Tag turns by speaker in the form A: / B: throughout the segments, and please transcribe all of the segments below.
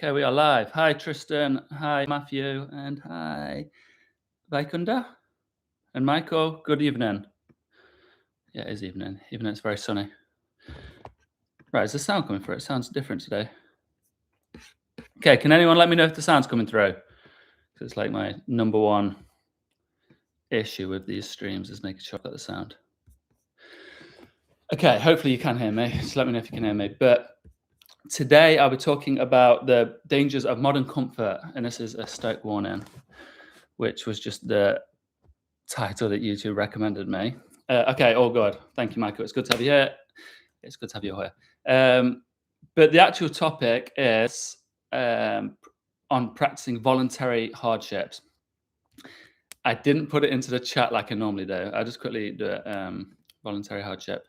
A: Okay, we are live. Hi, Tristan. Hi, Matthew. And hi, Vaikunda. And Michael, good evening. Yeah, it is evening, even though it's very sunny. Right, is the sound coming through? It sounds different today. Okay, can anyone let me know if the sound's coming through? It's like my number one issue with these streams is making sure I've got the sound. Okay, hopefully you can hear me. Just let me know if you can hear me. But today I'll be talking about the dangers of modern comfort, and this is a Stoic warning, which was just the title that YouTube recommended me. Okay, all good. Thank you, Michael. It's good to have you here. It's good to have you here. But the actual topic is on practicing voluntary hardships. I didn't put it into the chat like I normally do. I'll just quickly do it. Voluntary hardship.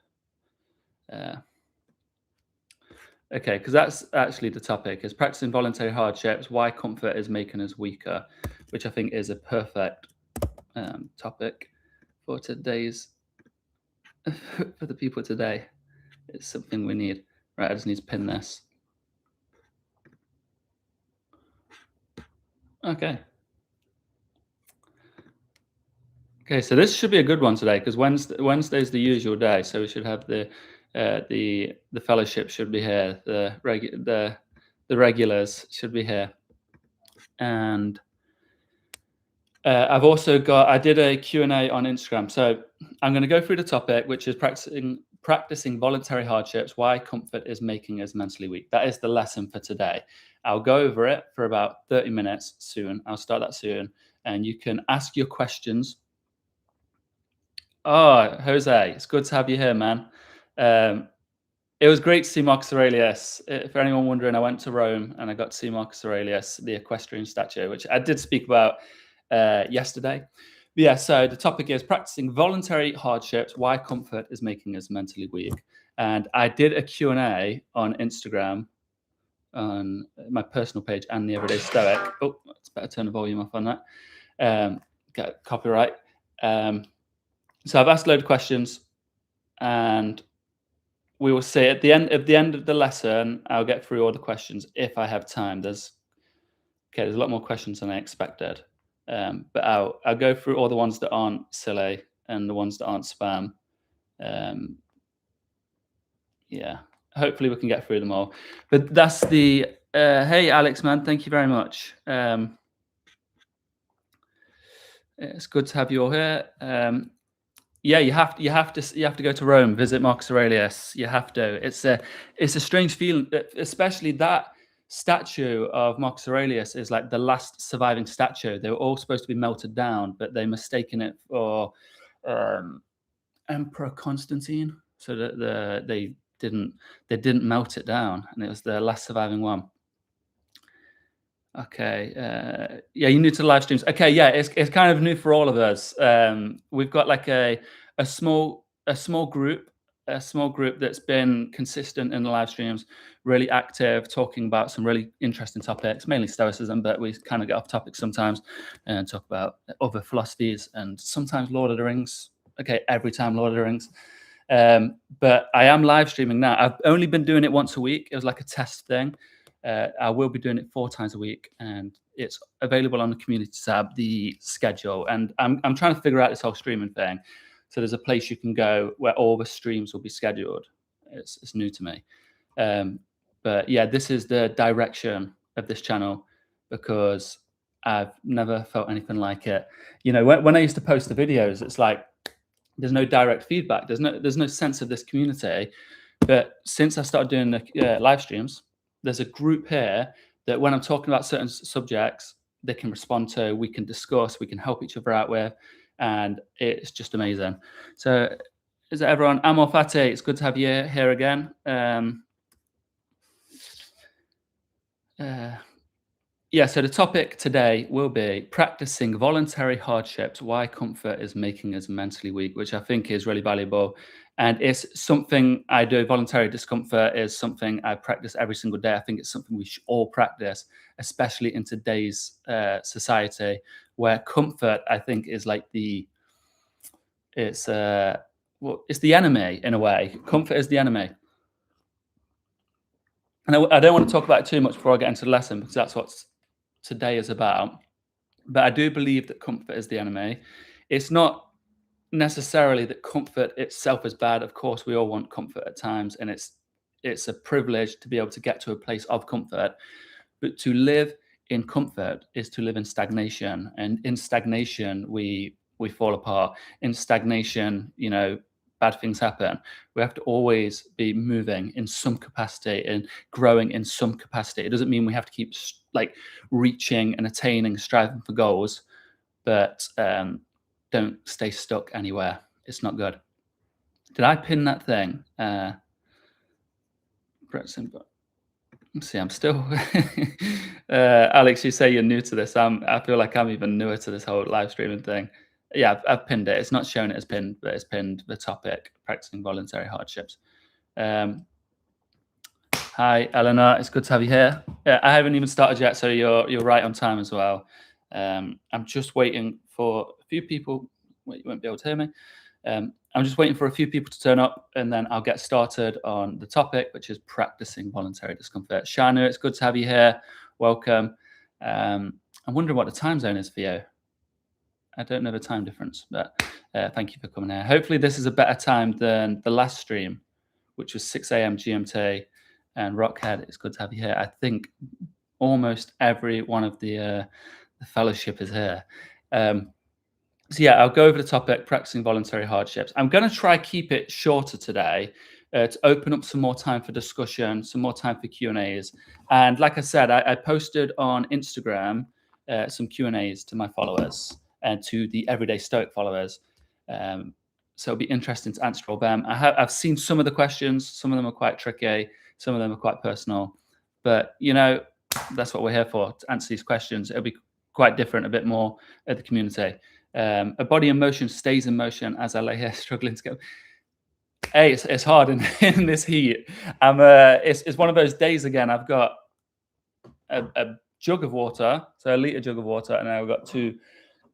A: Okay, because that's actually the topic, is practicing voluntary hardships, why comfort is making us weaker, which I think is a perfect topic for today's, for the people today. It's something we need. Right, I just need to pin this. Okay. Okay, so this should be a good one today, because Wednesday's the usual day, so we should have the fellowship should be here, the regulars should be here, and I've also got, I did a Q&A on Instagram, so I'm going to go through the topic, which is practicing voluntary hardships, why comfort is making us mentally weak. That is the lesson for today. I'll go over it for about 30 minutes soon. I'll start that soon, and you can ask your questions. Oh, Jose, it's good to have you here, man. It was great to see Marcus Aurelius. For anyone wondering, I went to Rome and I got to see Marcus Aurelius, the equestrian statue, which I did speak about yesterday. But yeah, so the topic is practicing voluntary hardships, why comfort is making us mentally weak. And I did a Q&A on Instagram on my personal page and the Everyday Stoic. Oh, it's better turn the volume off on that. Get copyright. So I've asked a load of questions, and we will see at the end of the lesson, I'll get through all the questions if I have time. There's a lot more questions than I expected. But I'll go through all the ones that aren't silly and the ones that aren't spam. Yeah, hopefully we can get through them all. But that's the hey Alex, man, thank you very much. It's good to have you all here. Yeah, you have to go to Rome, visit Marcus Aurelius. You have to. It's a strange feeling, especially that statue of Marcus Aurelius is like the last surviving statue. They were all supposed to be melted down, but they mistaken it for Emperor Constantine, so that they didn't melt it down, and it was the last surviving one. Okay, yeah, you're new to the live streams. Okay, yeah, it's kind of new for all of us. We've got like a small group that's been consistent in the live streams, really active, talking about some really interesting topics, mainly Stoicism, but we kind of get off topic sometimes and talk about other philosophies and sometimes Lord of the Rings. Okay, every time Lord of the Rings. But I am live streaming now. I've only been doing it once a week. It was like a test thing. I will be doing it 4 times a week, and it's available on the community tab, the schedule. And I'm trying to figure out this whole streaming thing. So there's a place you can go where all the streams will be scheduled. It's new to me. But yeah, this is the direction of this channel, because I've never felt anything like it. You know, when I used to post the videos, it's like there's no direct feedback. There's no sense of this community. But since I started doing the live streams, there's a group here that when I'm talking about certain subjects, they can respond to, we can discuss, we can help each other out with, and it's just amazing. So is that everyone? Amor Fati, it's good to have you here again. Yeah, so the topic today will be practicing voluntary hardships, why comfort is making us mentally weak, which I think is really valuable. And it's something I do. Voluntary discomfort is something I practice every single day. I think it's something we should all practice, especially in today's society, where comfort, I think, is like it's the enemy in a way. Comfort is the enemy. And I don't want to talk about it too much before I get into the lesson, because that's what today is about. But I do believe that comfort is the enemy. It's not necessarily that comfort itself is bad. Of course, we all want comfort at times, and it's a privilege to be able to get to a place of comfort. But to live in comfort is to live in stagnation, and in stagnation we fall apart. In stagnation, bad things happen. We have to always be moving in some capacity and growing in some capacity. It doesn't mean we have to keep like reaching and attaining, striving for goals, but don't stay stuck anywhere. It's not good. Did I pin that thing? Let's see, I'm still. Alex, you say you're new to this. I feel like I'm even newer to this whole live streaming thing. Yeah, I've pinned it. It's not showing it as pinned, but it's pinned the topic: practicing voluntary hardships. Hi, Eleanor. It's good to have you here. I haven't even started yet, so you're right on time as well. I'm just waiting for a few people. Wait, you won't be able to hear me. I'm just waiting for a few people to turn up, and then I'll get started on the topic, which is practicing voluntary discomfort. Shanu, it's good to have you here. Welcome. I'm wondering what the time zone is for you. I don't know the time difference, but thank you for coming here. Hopefully this is a better time than the last stream, which was 6 a.m. GMT. And Rockhead, it's good to have you here. I think almost every one of the fellowship is here. So yeah, I'll go over the topic, practicing voluntary hardships. I'm going to try keep it shorter today to open up some more time for discussion, some more time for Q&As. And like I said, I posted on Instagram some Q&As to my followers and to the Everyday Stoic followers. So it'll be interesting to answer all them. I've seen some of the questions. Some of them are quite tricky. Some of them are quite personal. But, that's what we're here for, to answer these questions. It'll be quite different, a bit more at the community. A body in motion stays in motion as I lay here struggling to go. Hey, it's hard in this heat. It's one of those days again. I've got a jug of water, so a litre jug of water, and I've got 2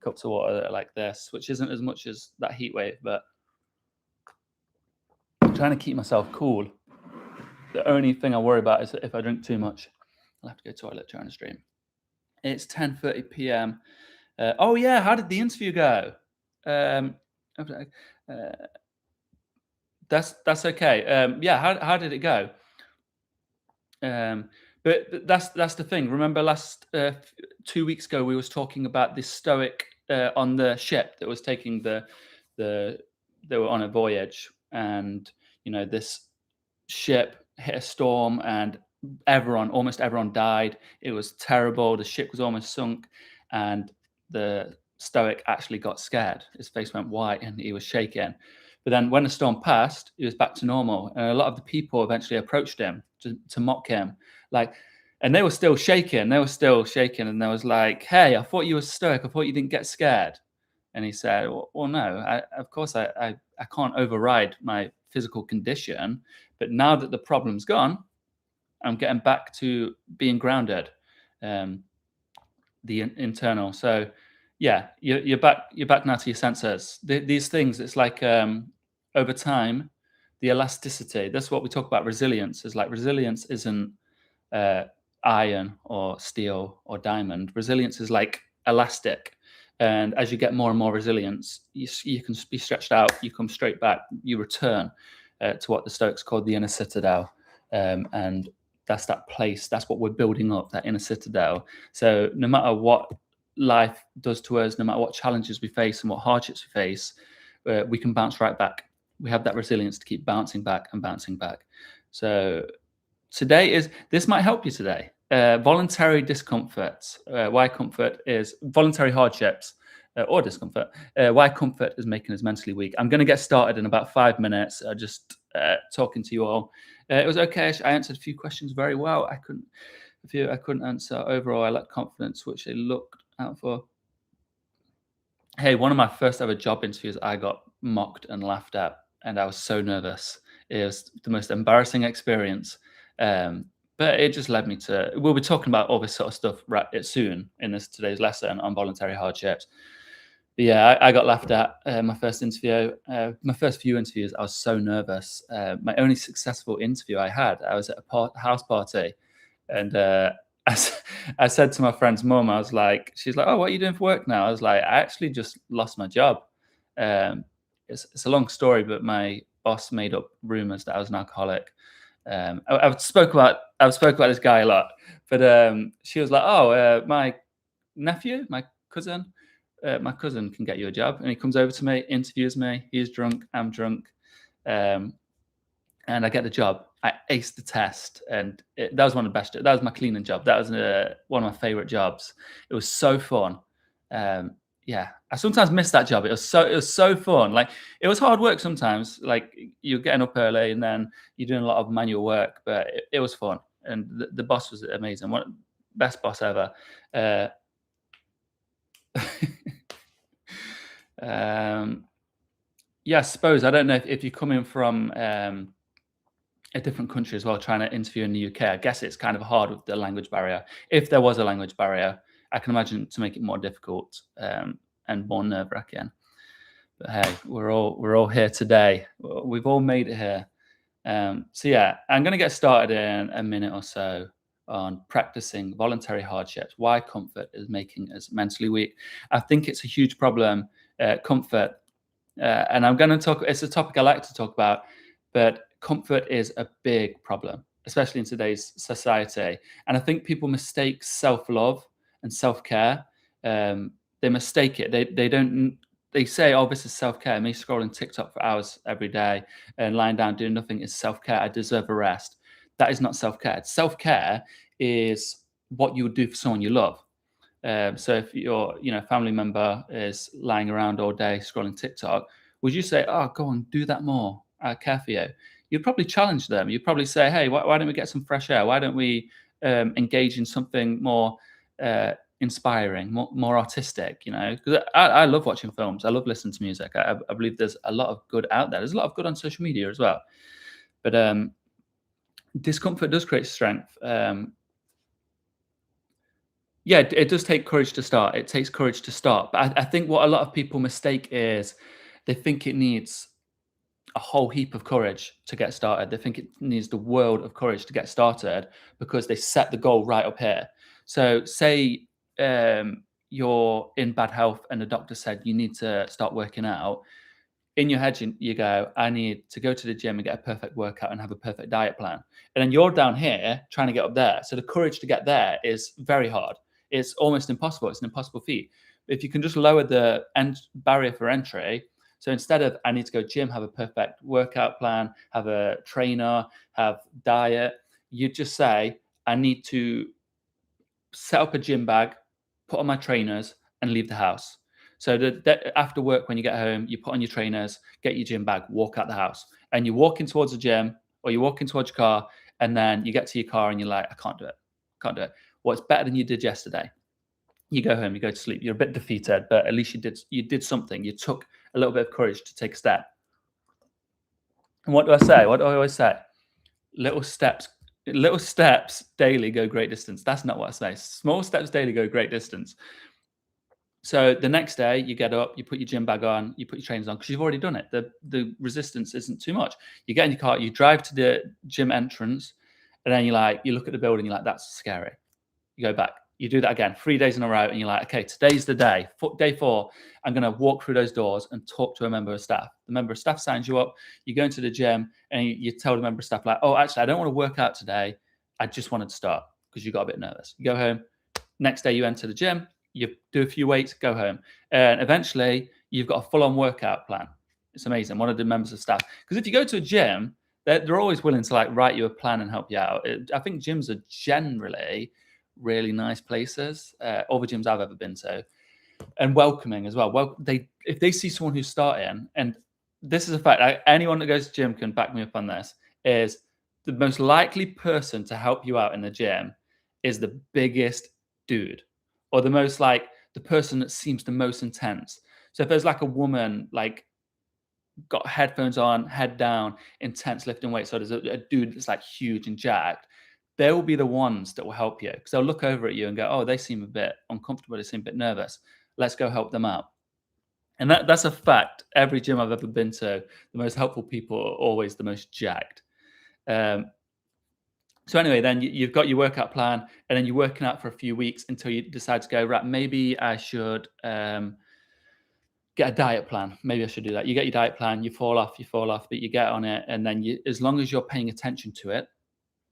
A: cups of water that are like this, which isn't as much as that heat wave, but I'm trying to keep myself cool. The only thing I worry about is that if I drink too much, I'll have to go to the toilet during the stream. It's 10:30 p.m. Oh yeah, how did the interview go? That's okay. Yeah, how did it go? But that's the thing. Remember last 2 weeks ago we was talking about this Stoic on the ship that was taking they were on a voyage, and this ship hit a storm and almost everyone died. It was terrible. The ship was almost sunk, and the Stoic actually got scared. His face went white and he was shaking. But then when the storm passed, he was back to normal. And a lot of the people eventually approached him to mock him. And they were still shaking. They were still shaking. And they was like, hey, I thought you were Stoic. I thought you didn't get scared. And he said, well no, of course I can't override my physical condition. But now that the problem's gone, I'm getting back to being grounded, the internal. So yeah, you're back now to your senses. These things, it's like over time, the elasticity. That's what we talk about. Resilience is like, resilience isn't iron or steel or diamond. Resilience is like elastic. And as you get more and more resilience, you can be stretched out. You come straight back. You return to what the Stoics called the inner citadel, and that's that place. That's what we're building up, that inner citadel. So no matter what life does to us, no matter what challenges we face and what hardships we face, we can bounce right back. We have that resilience to keep bouncing back and bouncing back. So this might help you today. Voluntary discomfort. Why comfort is voluntary hardships or discomfort. Why comfort is making us mentally weak. I'm going to get started in about 5 minutes. Just talking to you all. It was okay. I answered a few questions very well. I couldn't answer. Overall, I lacked confidence, which I looked out for. Hey, one of my first ever job interviews, I got mocked and laughed at, and I was so nervous. It was the most embarrassing experience. But it just led me to, we'll be talking about all this sort of stuff soon in today's lesson on voluntary hardships. Yeah, I got laughed at my first interview. My first few interviews, I was so nervous. My only successful interview I had, I was at a house party, and I, s- I said to my friend's mum, I was like, she's like, "Oh, what are you doing for work now?" I was like, "I actually just lost my job." Um, it's a long story, but my boss made up rumors that I was an alcoholic. I've spoke about this guy a lot, but she was like, "Oh, my nephew, my cousin can get you a job." And he comes over to me, interviews me. He's drunk, I'm drunk, um, and I get the job. I aced the test, and that was one of the best. That was my cleaning job. That was one of my favorite jobs. It was so fun. Um, yeah, I sometimes miss that job. It was so fun. Like it was hard work sometimes. Like you're getting up early, and then you're doing a lot of manual work, but it was fun. And the boss was amazing. One best boss ever. Uh, um, yeah, I suppose I don't know if you're coming from a different country as well, trying to interview in the UK. I guess it's kind of hard with the language barrier. If there was a language barrier, I can imagine to make it more difficult and more nerve wracking. But hey, we're all here today. We've all made it here. So yeah, I'm going to get started in a minute or so on practicing voluntary hardships. Why comfort is making us mentally weak. I think it's a huge problem. Comfort and I'm going to talk, it's a topic I like to talk about, but comfort is a big problem, especially in today's society. And I think people mistake self love and self care. They mistake it. They don't, they say, oh, this is self care. Me scrolling TikTok for hours every day and lying down doing nothing is self care. I deserve a rest. That is not self care. Self care is what you would do for someone you love. So if your family member is lying around all day scrolling TikTok, would you say, "Oh, go on, do that more. I care for you." You'd probably challenge them. You'd probably say, "Hey, why don't we get some fresh air? Why don't we engage in something more inspiring, more artistic?" You know, because I love watching films. I love listening to music. I believe there's a lot of good out there. There's a lot of good on social media as well. But discomfort does create strength. Yeah, it does take courage to start. It takes courage to start. But I think what a lot of people mistake is they think it needs a whole heap of courage to get started. They think it needs the world of courage to get started because they set the goal right up here. So, say you're in bad health and the doctor said you need to start working out. In your head, you go, I need to go to the gym and get a perfect workout and have a perfect diet plan. And then you're down here trying to get up there. So the courage to get there is very hard. It's almost impossible. It's an impossible feat. If you can just lower the barrier for entry, so instead of I need to go gym, have a perfect workout plan, have a trainer, have diet, you just say I need to set up a gym bag, put on my trainers, and leave the house. So that after work, when you get home, you put on your trainers, get your gym bag, walk out the house, and you're walking towards the gym or you're walking towards your car, and then you get to your car and you're like, I can't do it, can't do it. Well, it's better than you did yesterday. You go home, you go to sleep. You're a bit defeated, but at least you did something. You took a little bit of courage to take a step. And what do I say? What do I always say? Little steps, little steps daily go great distance. That's not what I say. Small steps daily go great distance. So the next day, you get up, you put your gym bag on, you put your trainers on because you've already done it. The resistance isn't too much. You get in your car, you drive to the gym entrance, and then you look at the building, you're like, that's scary. You go back, you do that again, 3 days in a row, and you're like, okay, today's the day. Day 4, I'm going to walk through those doors and talk to a member of staff. The member of staff signs you up. You go into the gym, and you tell the member of staff, like, oh, actually, I don't want to work out today. I just wanted to start because you got a bit nervous. You go home. Next day, you enter the gym, you do a few weights, go home. And eventually, you've got a full on workout plan. It's amazing. One of the members of staff, because if you go to a gym, they're always willing to write you a plan and help you out. I think gyms are generally really nice places. All the gyms I've ever been to, and welcoming as well. Well, if they see someone who's starting, and this is a fact, anyone that goes to gym can back me up on this, is the most likely person to help you out in the gym is the biggest dude, or the person that seems the most intense. So if there's a woman got headphones on, head down, intense lifting weights, so there's a dude that's huge and jacked, they will be the ones that will help you because they'll look over at you and go, oh, they seem a bit uncomfortable, they seem a bit nervous. Let's go help them out. And that's a fact. Every gym I've ever been to, the most helpful people are always the most jacked. Um, so anyway, then you've got your workout plan, and then you're working out for a few weeks until you decide to go, right, maybe I should get a diet plan. Maybe I should do that. You get your diet plan, you fall off, but you get on it, and then as long as you're paying attention to it,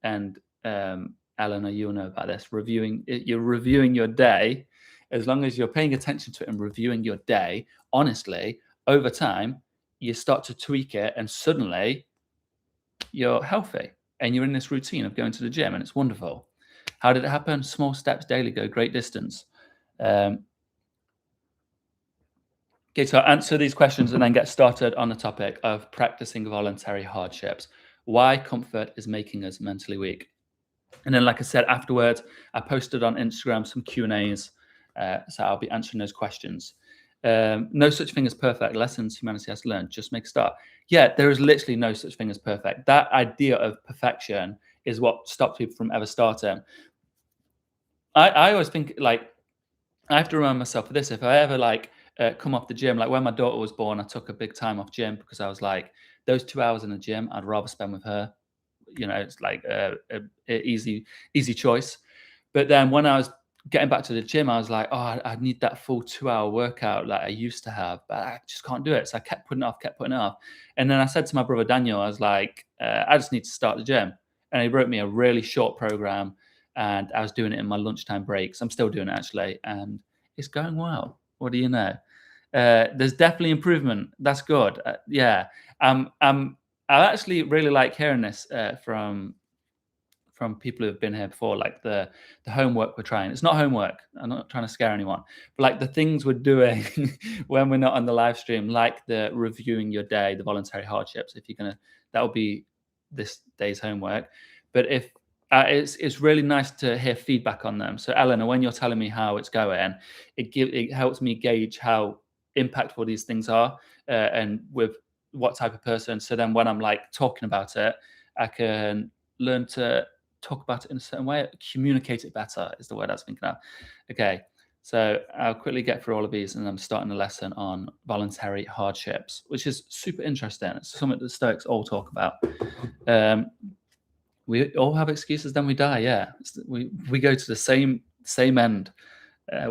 A: and Eleanor, you'll know about this. You're reviewing your day. As long as you're paying attention to it and reviewing your day, honestly, over time, you start to tweak it, and suddenly you're healthy, and you're in this routine of going to the gym, and it's wonderful. How did it happen? Small steps daily go great distance. Okay, so I'll answer these questions and then get started on the topic of practicing voluntary hardships. Why comfort is making us mentally weak. And then, like I said, afterwards, I posted on Instagram some Q&As, so I'll be answering those questions. No such thing as perfect. Lessons humanity has learned. Just make a start. Yeah, there is literally no such thing as perfect. That idea of perfection is what stops people from ever starting. I always think, like, I have to remind myself of this. If I ever come off the gym, like when my daughter was born, I took a big time off gym because I was like, those 2 hours in the gym, I'd rather spend with her. It's like a easy choice. But then when I was getting back to the gym, I was like, oh, I need that full 2 hour workout like I used to have, but I just can't do it. So I kept putting it off. And then I said to my brother Daniel, I was like, I just need to start the gym. And he wrote me a really short program, and I was doing it in my lunchtime breaks. I'm still doing it actually, and it's going well. What do you know? There's definitely improvement. That's good. Yeah. I actually really like hearing this from people who have been here before, like the homework we're trying. It's not homework. I'm not trying to scare anyone, but like the things we're doing when we're not on the live stream, like the reviewing your day, the voluntary hardships. If you're gonna, that will be this day's homework. But if it's really nice to hear feedback on them. So Eleanor, when you're telling me how it's going, it helps me gauge how impactful these things are, and with what type of person. So then when I'm like talking about it, I can learn to talk about it in a certain way, communicate it better is the word I was thinking of. Okay, so I'll quickly get through all of these, and I'm starting a lesson on voluntary hardships, which is super interesting. It's something that Stoics all talk about. We all have excuses, then we die. Yeah, we go to the same end.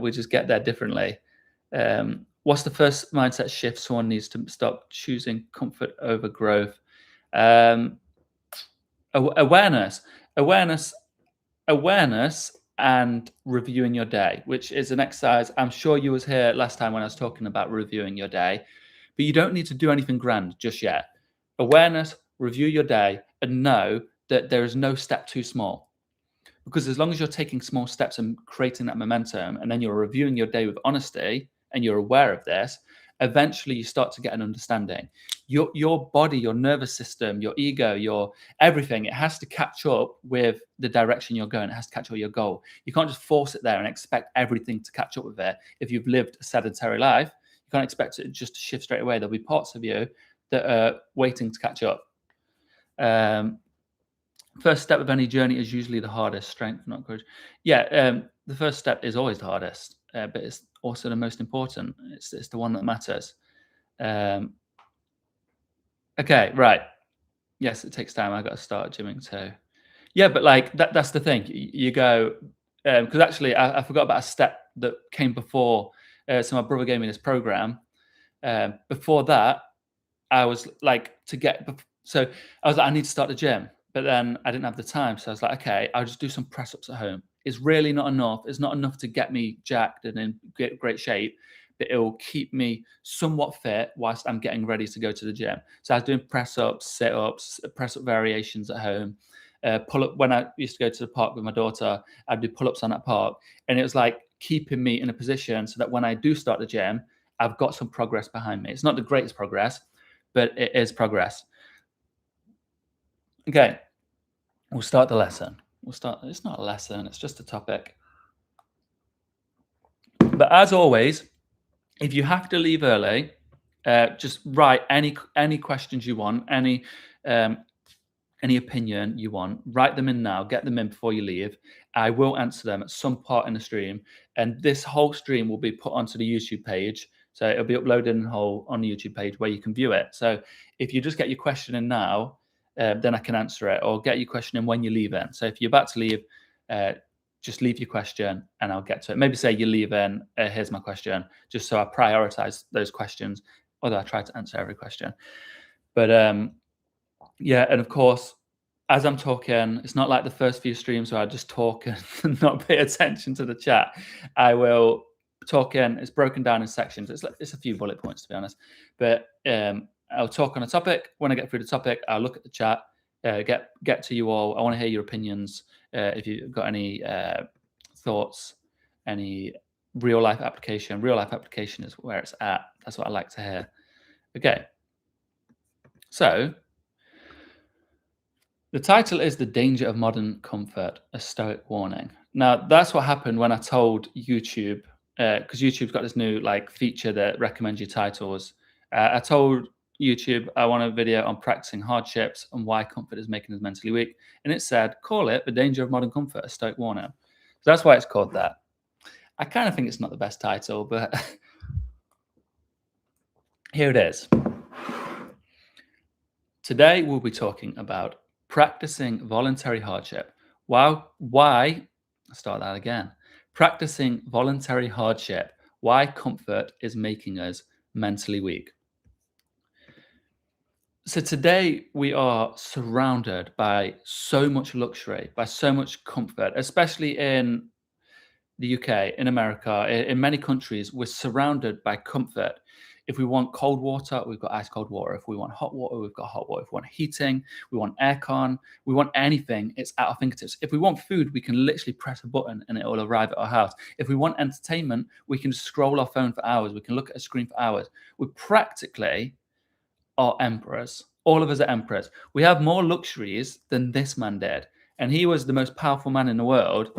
A: We just get there differently. What's the first mindset shift someone needs to stop choosing comfort over growth? Awareness, and reviewing your day, which is an exercise. I'm sure you was here last time when I was talking about reviewing your day, but you don't need to do anything grand just yet. Awareness, review your day, and know that there is no step too small. Because as long as you're taking small steps and creating that momentum, and then you're reviewing your day with honesty, and you're aware of this, eventually you start to get an understanding. Your body, your nervous system, your ego, your everything, it has to catch up with the direction you're going. It has to catch up with your goal. You can't just force it there and expect everything to catch up with it. If you've lived a sedentary life, you can't expect it just to shift straight away. There'll be parts of you that are waiting to catch up. First step of any journey is usually the hardest. Strength, not courage. Yeah, the first step is always the hardest, but it's also the most important. It's the one that matters. Okay, right. Yes, it takes time. I got to start gymming too. Yeah, but like that's the thing. You go, because actually I forgot about a step that came before. So my brother gave me this program. Before that, I was like so I was like, I need to start the gym, but then I didn't have the time. So I was like, okay, I'll just do some press ups at home. It's really not enough. It's not enough to get me jacked and in great shape, but it will keep me somewhat fit whilst I'm getting ready to go to the gym. So I was doing press ups, sit ups, press up variations at home. Pull up when I used to go to the park with my daughter, I'd do pull ups on that park, and it was like keeping me in a position so that when I do start the gym, I've got some progress behind me. It's not the greatest progress, but it is progress. Okay, we'll start the lesson. It's not a lesson, it's just a topic. But as always, if you have to leave early, just write any questions you want, any opinion you want, write them in now, get them in before you leave. I will answer them at some part in the stream, and this whole stream will be put onto the YouTube page. So it'll be uploaded in whole on the YouTube page where you can view it. So if you just get your question in now, then I can answer it, or get your question in when you leave in. So if you're about to leave, just leave your question and I'll get to it. Maybe say you're leaving, here's my question, just so I prioritize those questions, although I try to answer every question. But yeah, and of course, as I'm talking, it's not like the first few streams where I just talk and not pay attention to the chat. I will talk in, it's broken down in sections. It's a few bullet points, to be honest. But I'll talk on a topic. When I get through the topic, I'll look at the chat, get to you all. I want to hear your opinions. If you've got any thoughts, any real life application. Real life application is where it's at. That's what I like to hear. Okay. So the title is The Danger of Modern Comfort, a Stoic Warning. Now, that's what happened when I told YouTube, because YouTube's got this new feature that recommends your titles. I told YouTube I want a video on practicing hardships and why comfort is making us mentally weak. And it said, call it The Danger of Modern Comfort, a Stoic Warning. So that's why it's called that. I kind of think it's not the best title, but here it is. Today, we'll be talking about practicing voluntary hardship. Why? I'll start that again. Practicing voluntary hardship. Why comfort is making us mentally weak. So today we are surrounded by so much luxury, by so much comfort, especially in the UK, in America, in many countries, we're surrounded by comfort. If we want cold water, we've got ice cold water. If we want hot water, we've got hot water. If we want heating, we want aircon, we want anything, it's at our fingertips. If we want food, we can literally press a button and it will arrive at our house. If we want entertainment, we can scroll our phone for hours. We can look at a screen for hours. We practically are emperors. All of us are emperors. We have more luxuries than this man did. And he was the most powerful man in the world.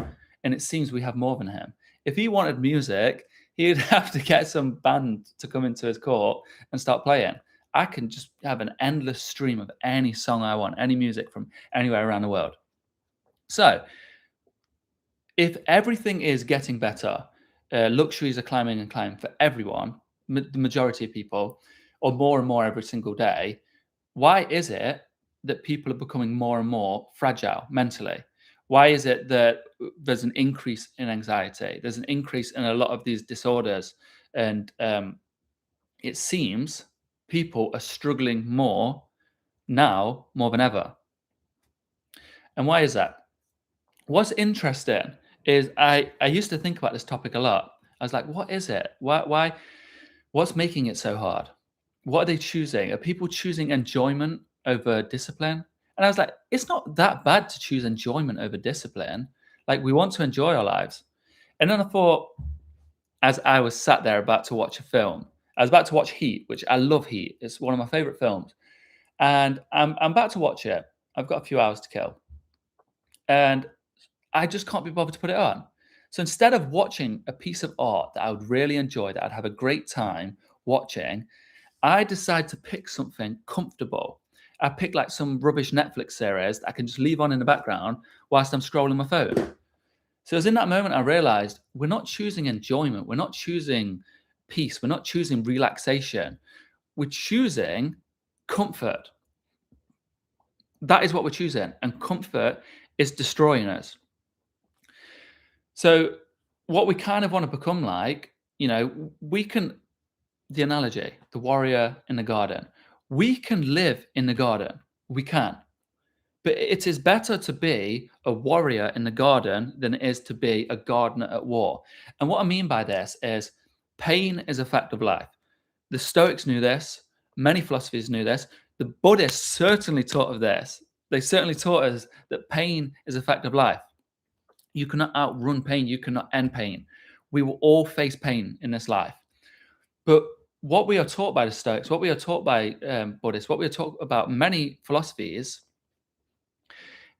A: And it seems we have more than him. If he wanted music, he'd have to get some band to come into his court and start playing. I can just have an endless stream of any song I want, any music from anywhere around the world. So if everything is getting better, luxuries are climbing and climbing for everyone, the majority of people, or more and more every single day, why is it that people are becoming more and more fragile mentally? Why is it that there's an increase in anxiety? There's an increase in a lot of these disorders. And it seems people are struggling more now, more than ever. And why is that? What's interesting is I used to think about this topic a lot. I was like, what is it? Why? What's making it so hard? What are they choosing? Are people choosing enjoyment over discipline? And I was like, it's not that bad to choose enjoyment over discipline. Like, we want to enjoy our lives. And then I thought, as I was sat there about to watch a film, I was about to watch Heat, which I love Heat. It's one of my favorite films. And I'm about to watch it. I've got a few hours to kill. And I just can't be bothered to put it on. So instead of watching a piece of art that I would really enjoy, that I'd have a great time watching, I decide to pick something comfortable. I pick like some rubbish Netflix series that I can just leave on in the background whilst I'm scrolling my phone. So it was in that moment I realized we're not choosing enjoyment. We're not choosing peace. We're not choosing relaxation. We're choosing comfort. That is what we're choosing. And comfort is destroying us. So what we kind of want to become like, we can, the analogy, the warrior in the garden. We can live in the garden. We can. But it is better to be a warrior in the garden than it is to be a gardener at war. And what I mean by this is pain is a fact of life. The Stoics knew this. Many philosophers knew this. The Buddhists certainly taught of this. They certainly taught us that pain is a fact of life. You cannot outrun pain. You cannot end pain. We will all face pain in this life. But what we are taught by the Stoics, what we are taught by Buddhists, what we are taught about many philosophies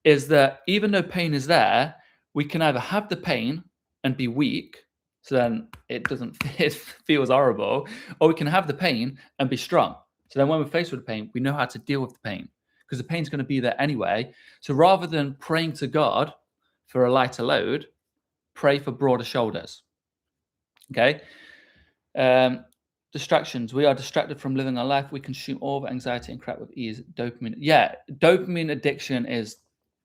A: is that even though pain is there, we can either have the pain and be weak, so then it feels horrible, or we can have the pain and be strong. So then when we're faced with the pain, we know how to deal with the pain because the pain's going to be there anyway. So rather than praying to God for a lighter load, pray for broader shoulders. Okay? Distractions. We are distracted from living our life. We consume all the anxiety and crap with ease. Dopamine. Yeah, dopamine addiction is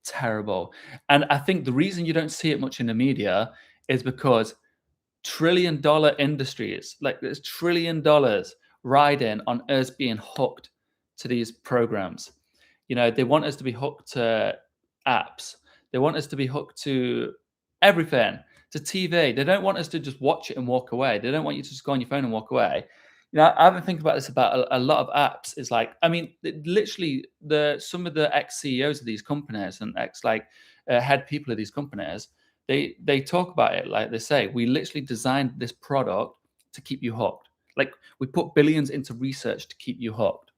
A: terrible. And I think the reason you don't see it much in the media is because trillion-dollar industries, like there's $1 trillion riding on us being hooked to these programs. They want us to be hooked to apps. They want us to be hooked to everything, to TV. They don't want us to just watch it and walk away. They don't want you to just go on your phone and walk away. I've been thinking about this about a lot of apps. Is like, I mean, literally, some of the ex CEOs of these companies and ex head people of these companies, they talk about it like they say, we literally designed this product to keep you hooked. Like we put billions into research to keep you hooked.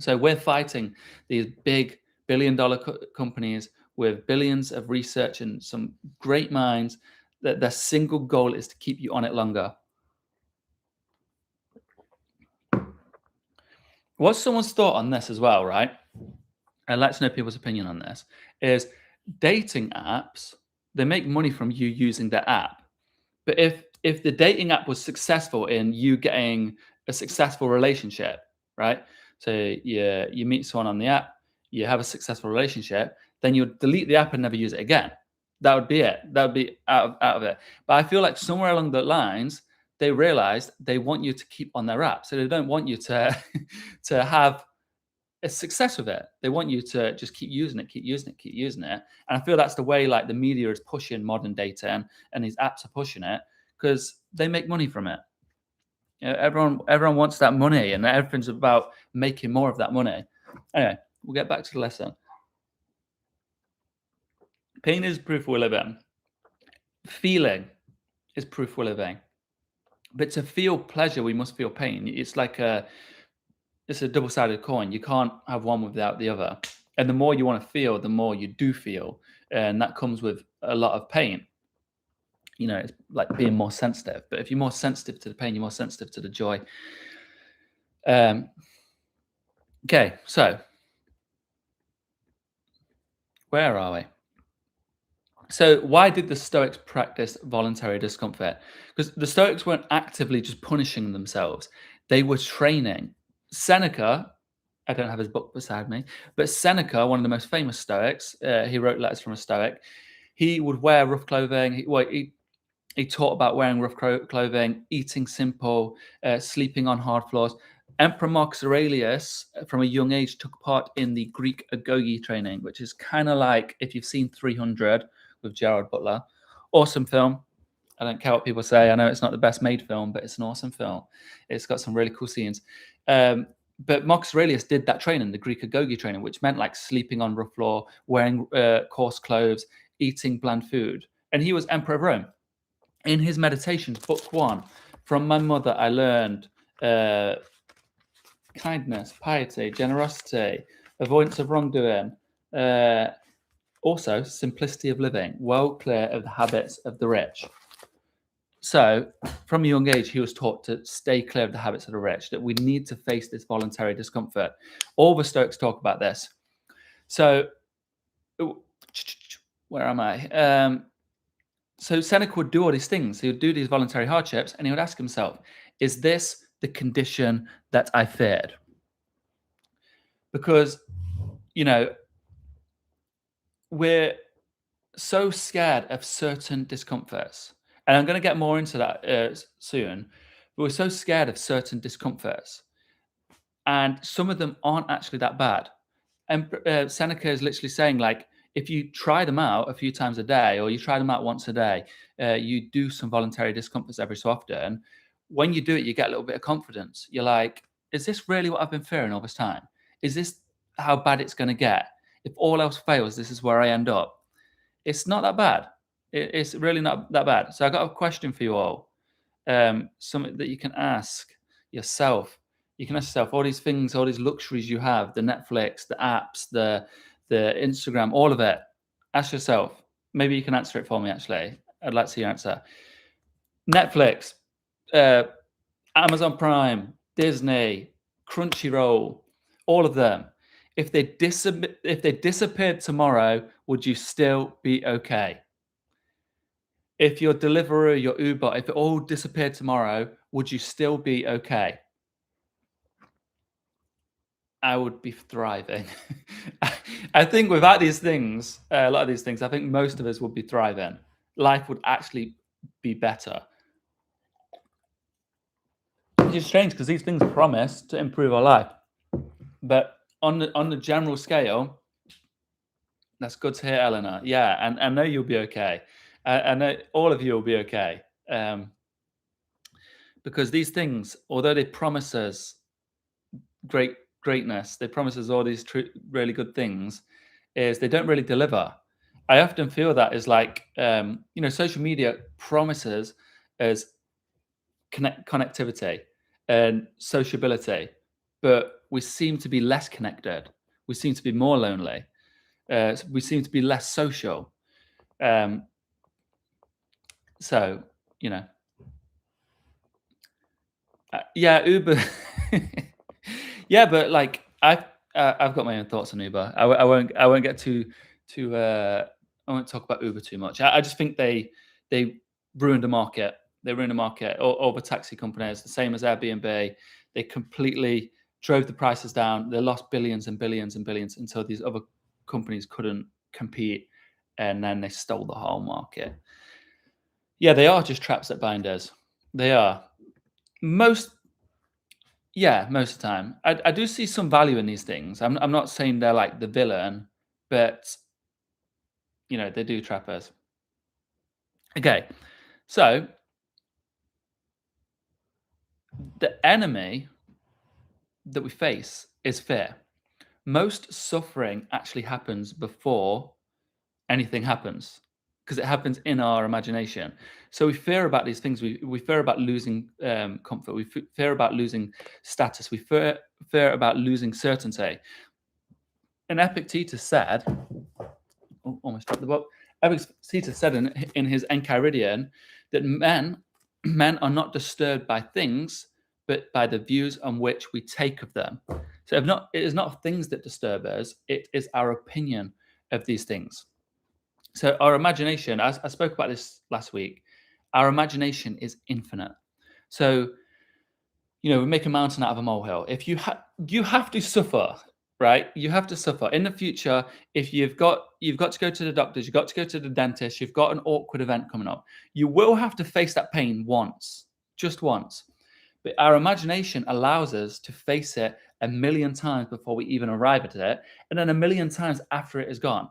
A: So we're fighting these big billion-dollar companies with billions of research and some great minds that their single goal is to keep you on it longer. What's someone's thought on this as well, right? I'd like to know people's opinion on this. Is dating apps, they make money from you using their app. But if the dating app was successful in you getting a successful relationship, right? So you meet someone on the app, you have a successful relationship, then you delete the app and never use it again. That would be it. That would be out of it. But I feel like somewhere along the lines, they realized they want you to keep on their app. So they don't want you to to have a success with it. They want you to just keep using it, keep using it, keep using it. And I feel that's the way like the media is pushing modern data and these apps are pushing it because they make money from it. Everyone wants that money and everything's about making more of that money. Anyway, we'll get back to the lesson. Pain is proof we're living. Feeling is proof we're living. But to feel pleasure, we must feel pain. It's a double-sided coin. You can't have one without the other. And the more you want to feel, the more you do feel. And that comes with a lot of pain. It's like being more sensitive. But if you're more sensitive to the pain, you're more sensitive to the joy. Okay, so where are we? So why did the Stoics practice voluntary discomfort? Because the Stoics weren't actively just punishing themselves. They were training. Seneca, I don't have his book beside me, but Seneca, one of the most famous Stoics, he wrote Letters from a Stoic. He would wear rough clothing. He taught about wearing rough clothing, eating simple, sleeping on hard floors. Emperor Marcus Aurelius, from a young age, took part in the Greek agoge training, which is kind of like if you've seen 300 with Gerard Butler. Awesome film. I don't care what people say. I know it's not the best made film, but it's an awesome film. It's got some really cool scenes. But Marcus Aurelius did that training, the Greek agoge training, which meant like sleeping on rough floor, wearing coarse clothes, eating bland food. And he was Emperor of Rome. In his meditations, book 1, from my mother, I learned kindness, piety, generosity, avoidance of wrongdoing, also simplicity of living, well clear of the habits of the rich. So from a young age, he was taught to stay clear of the habits of the rich, that we need to face this voluntary discomfort. All the Stoics talk about this. So where am I? So Seneca would do all these things. He would do these voluntary hardships, and he would ask himself, is this the condition that I feared? Because, we're so scared of certain discomforts. And I'm going to get more into that soon. But we're so scared of certain discomforts. And some of them aren't actually that bad. And Seneca is literally saying, like, if you try them out a few times a day, or you try them out once a day, you do some voluntary discomforts every so often. When you do it, you get a little bit of confidence. You're like, is this really what I've been fearing all this time? Is this how bad it's going to get? If all else fails, this is where I end up. It's not that bad. It's really not that bad. So I got a question for you all. Something that you can ask yourself. You can ask yourself all these things, all these luxuries you have, the Netflix, the apps, the Instagram, all of it. Ask yourself. Maybe you can answer it for me, actually. I'd like to see your answer. Netflix, Amazon Prime, Disney, Crunchyroll, all of them. If they disappeared tomorrow, would you still be okay? If your Deliveroo, your Uber, if it all disappeared tomorrow, would you still be okay? I would be thriving. I think without these things, a lot of these things, I think most of us would be thriving. Life would actually be better. Which is strange because these things promise to improve our life. But on the general scale, that's good to hear, Eleanor. Yeah, and I know you'll be okay. I know all of you will be okay. Um, because these things, although they promise us great greatness, they promise us all these really good things, is they don't really deliver. I often feel that is like social media promises us connectivity and sociability, but we seem to be less connected. We seem to be more lonely. We seem to be less social. Um, so you know, yeah, Uber. Yeah, but like I've got my own thoughts on Uber. I won't get too I won't talk about Uber too much. I just think they ruined the market. They ruined the market. All the taxi companies, the same as Airbnb, they completely drove the prices down. They lost billions and billions and billions until these other companies couldn't compete, and then they stole the whole market. Yeah, they are just traps that bind us. They are. Most Yeah, most of the time. I do see some value in these things. I'm not saying they're like the villain, but they do trap us. Okay, so the enemy that we face is fear. Most suffering actually happens before anything happens because it happens in our imagination. So we fear about these things. We fear about losing comfort. We fear about losing status. We fear about losing certainty. And Epictetus said, oh, almost dropped the book. Epictetus said in his Enchiridion that men are not disturbed by things, but by the views on which we take of them. So it is not things that disturb us; it is our opinion of these things. So our imagination, as I spoke about this last week, our imagination is infinite. So we make a mountain out of a molehill. If you have to suffer, right? You have to suffer in the future. If you've got to go to the doctors, you've got to go to the dentist, you've got an awkward event coming up. You will have to face that pain once, just once. But our imagination allows us to face it a million times before we even arrive at it, and then a million times after it is gone.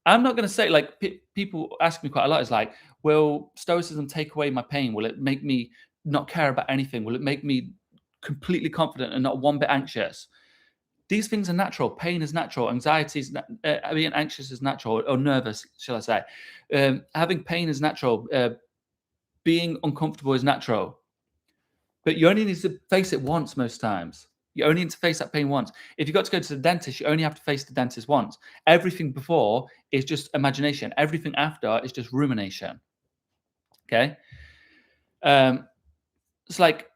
A: I'm not going to say like people ask me quite a lot. Is like, will Stoicism take away my pain? Will it make me not care about anything? Will it make me completely confident and not one bit anxious? These things are natural. Pain is natural. Anxiety is being anxious is natural, or nervous, shall I say? Having pain is natural. Being uncomfortable is natural. But you only need to face it once most times. You only need to face that pain once. If you've got to go to the dentist, you only have to face the dentist once. Everything before is just imagination. Everything after is just rumination. Okay? It's like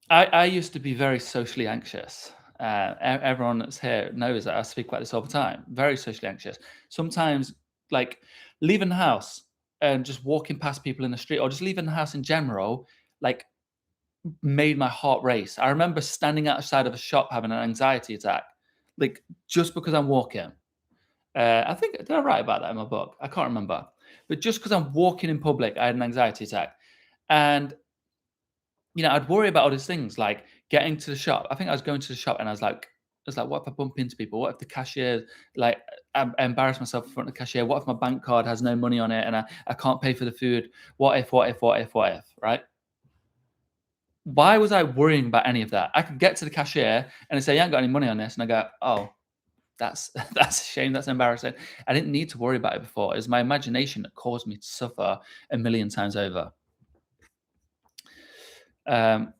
A: I used to be very socially anxious. Everyone that's here knows that I speak about this all the time. Very socially anxious. Sometimes, like leaving the house and just walking past people in the street, or just leaving the house in general, like made my heart race. I remember standing outside of a shop having an anxiety attack, like just because I'm walking. I think did I write about that in my book? I can't remember. But just because I'm walking in public, I had an anxiety attack, and I'd worry about all these things like getting to the shop. I think I was going to the shop, and I was like, what if I bump into people? What if the cashier, like, I embarrass myself in front of the cashier? What if my bank card has no money on it and I can't pay for the food? What if? What if? What if? What if? Right? Why was I worrying about any of that? I could get to the cashier and they say, "You ain't got any money on this," and I go, "Oh, that's that's a shame. That's embarrassing." I didn't need to worry about it before. It was my imagination that caused me to suffer a million times over. Um,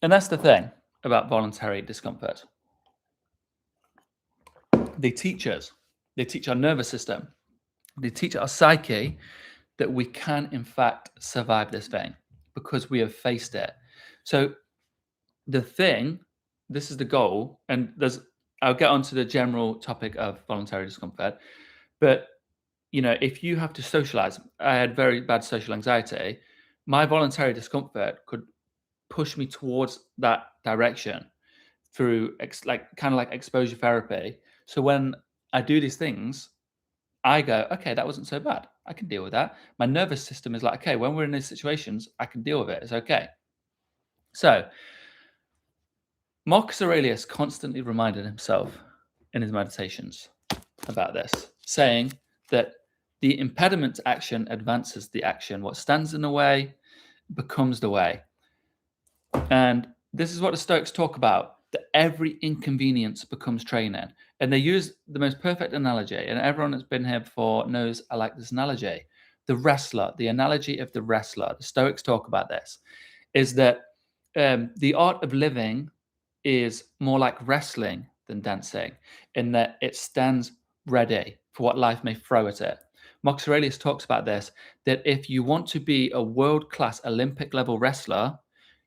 A: and that's the thing about voluntary discomfort. They teach us. They teach our nervous system. They teach our psyche that we can, in fact, survive this thing because we have faced it. So the thing, this is the goal, and I'll get onto the general topic of voluntary discomfort, but if you have to socialize, I had very bad social anxiety. My voluntary discomfort could push me towards that direction through kind of like exposure therapy. So when I do these things, I go, okay, that wasn't so bad. I can deal with that. My nervous system is like, okay, when we're in these situations, I can deal with it. It's okay. So Marcus Aurelius constantly reminded himself in his meditations about this, saying that the impediment to action advances the action. What stands in the way becomes the way. And this is what the Stoics talk about, that every inconvenience becomes training. And they use the most perfect analogy. And everyone that's been here before knows I like this analogy. The wrestler, the analogy of the wrestler, the Stoics talk about this, is that the art of living is more like wrestling than dancing, in that it stands ready for what life may throw at it. Marcus Aurelius talks about this, that if you want to be a world class Olympic level wrestler,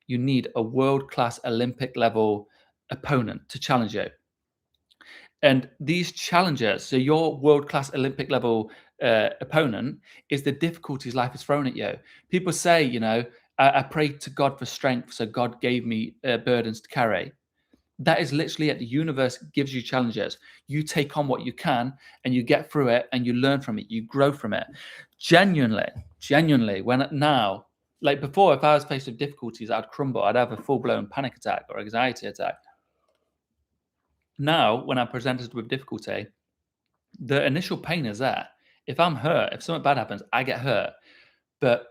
A: you need a world class Olympic level opponent to challenge you. And these challenges, so your world class Olympic level opponent, is the difficulties life has thrown at you. People say, I prayed to God for strength, so God gave me burdens to carry. That is literally it. The universe gives you challenges. You take on what you can and you get through it and you learn from it. You grow from it. Genuinely, when now, like before, if I was faced with difficulties, I'd crumble. I'd have a full blown panic attack or anxiety attack. Now, when I'm presented with difficulty, the initial pain is there. If I'm hurt, if something bad happens, I get hurt. But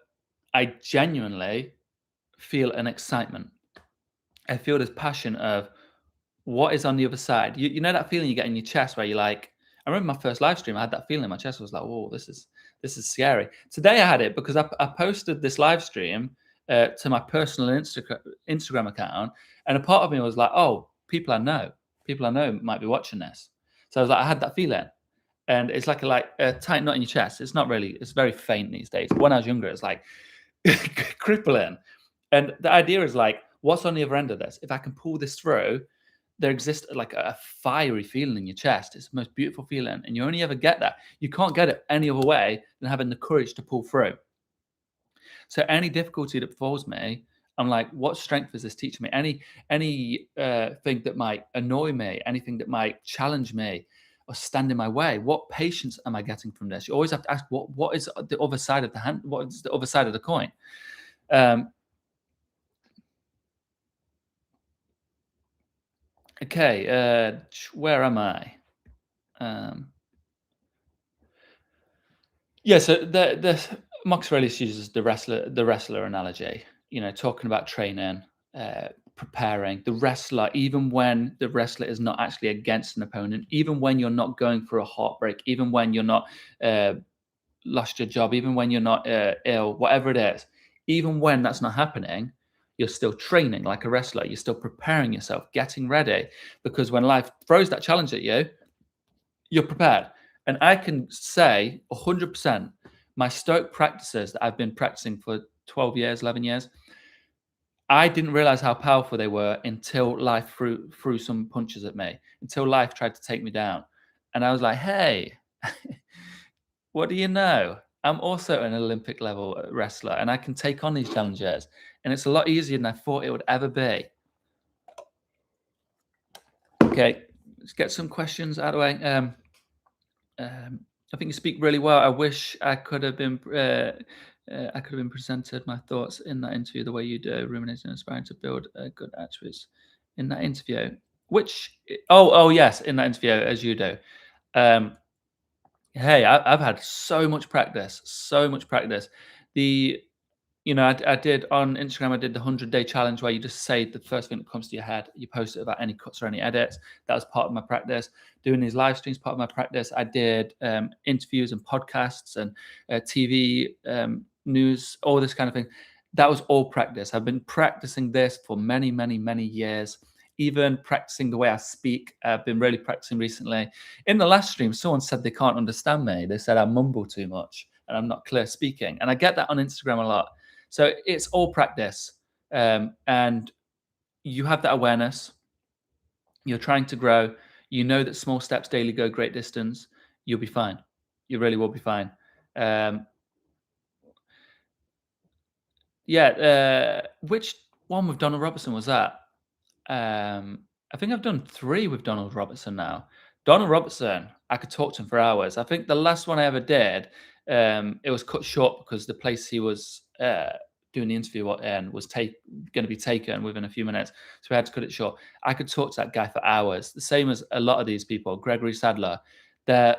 A: I genuinely feel an excitement. I feel this passion of what is on the other side. You know that feeling you get in your chest where you're like, I remember my first live stream, I had that feeling in my chest. I was like, whoa, this is scary. Today I had it because I posted this live stream to my personal Instagram account, and a part of me was like, oh, people I know might be watching this. So I was like, I had that feeling. And it's like a tight knot in your chest. It's not really, it's very faint these days. When I was younger, it's like crippling. And the idea is like, what's on the other end of this? If I can pull this through, there exists like a fiery feeling in your chest. It's the most beautiful feeling, and you only ever get that. You can't get it any other way than having the courage to pull through. So any difficulty that befalls me, I'm like, what strength is this teaching me? Any thing that might annoy me, anything that might challenge me or stand in my way, what patience am I getting from this? You always have to ask, what is the other side of the hand? What is the other side of the coin? Okay, where am I? Yeah, so the Max Aurelius uses the wrestler analogy. Talking about training, preparing the wrestler, even when the wrestler is not actually against an opponent, even when you're not going through a heartbreak, even when you're not lost your job, even when you're not ill, whatever it is, even when that's not happening, you're still training like a wrestler. You're still preparing yourself, getting ready, because when life throws that challenge at you, you're prepared. And I can say 100% my Stoic practices that I've been practicing for 12 years, 11 years, I didn't realize how powerful they were until life threw some punches at me, until life tried to take me down. And I was like, hey, what do you know? I'm also an Olympic level wrestler and I can take on these challenges. And it's a lot easier than I thought it would ever be. Okay, let's get some questions out of the way. I think you speak really well. I wish I could have been presented my thoughts in that interview the way you do, ruminating and aspiring to build good attributes in that interview. Oh yes, in that interview as you do. Hey, I've had so much practice, so much practice. The I did on Instagram, I did the 100-day challenge where you just say the first thing that comes to your head. You post it without any cuts or any edits. That was part of my practice. Doing these live streams, part of my practice. I did interviews and podcasts and TV news, all this kind of thing. That was all practice. I've been practicing this for many, many, many years. Even practicing the way I speak, I've been really practicing recently. In the last stream, someone said they can't understand me. They said I mumble too much and I'm not clear speaking. And I get that on Instagram a lot. So it's all practice. And you have that awareness. You're trying to grow. You know that small steps daily go great distance. You'll be fine. You really will be fine. Um, yeah. Which one with Donald Robertson was that? I think I've done 3 with Donald Robertson now. Donald Robertson, I could talk to him for hours. I think the last one I ever did, it was cut short because the place he was doing the interview in was going to be taken within a few minutes, so we had to cut it short. I could talk to that guy for hours. The same as a lot of these people. Gregory Sadler, their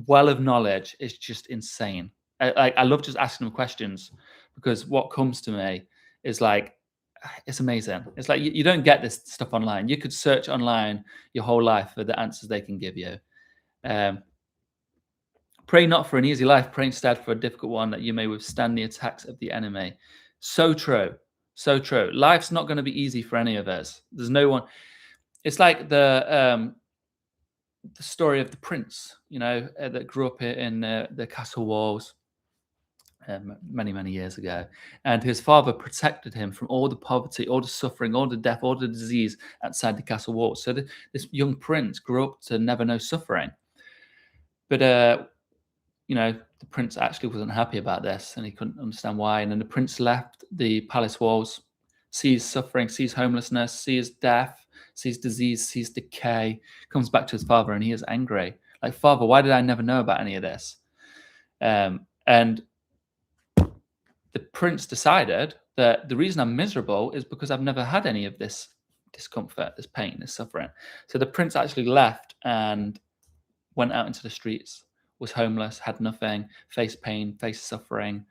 A: well of knowledge is just insane. I love just asking them questions because what comes to me is like it's amazing. It's like you don't get this stuff online. You could search online your whole life for the answers they can give you. Um, pray not for an easy life, pray instead for a difficult one that you may withstand the attacks of the enemy. So true. So true. Life's not going to be easy for any of us. There's no one. It's like the story of the prince, that grew up in the castle walls many, many years ago. And his father protected him from all the poverty, all the suffering, all the death, all the disease outside the castle walls. So this young prince grew up to never know suffering. But, the prince actually wasn't happy about this and he couldn't understand why. And then the prince left the palace walls, sees suffering, sees homelessness, sees death, sees disease, sees decay, comes back to his father and he is angry. Like, Father, why did I never know about any of this? And the prince decided that the reason I'm miserable is because I've never had any of this discomfort, this pain, this suffering. So the prince actually left and went out into the streets, was homeless, had nothing, faced pain, faced suffering,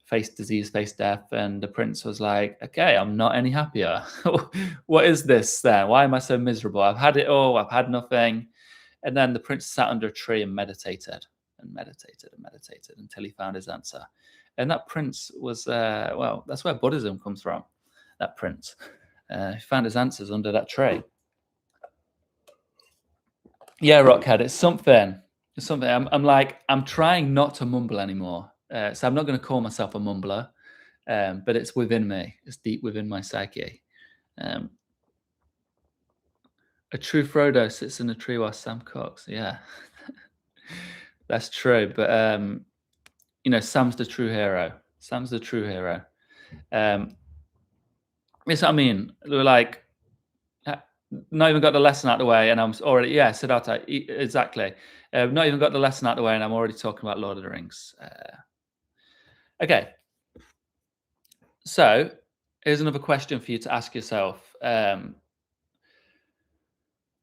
A: faced disease, faced death. And the prince was like, okay, I'm not any happier. What is this then? Why am I so miserable? I've had it all, I've had nothing. And then the prince sat under a tree and meditated and meditated and meditated until he found his answer. And that prince was, that's where Buddhism comes from, that prince. He found his answers under that tree. Yeah, Rockhead, it's something. It's something. I'm trying not to mumble anymore. So I'm not going to call myself a mumbler, but it's within me. It's deep within my psyche. A true Frodo sits in a tree while Sam cooks. Yeah, that's true. But Sam's the true hero. Sam's the true hero. It's what I mean. We're like, not even got the lesson out of the way, and I'm already Siddhartha, exactly. Not even got the lesson out of the way, and I'm already talking about Lord of the Rings. Okay, so here's another question for you to ask yourself.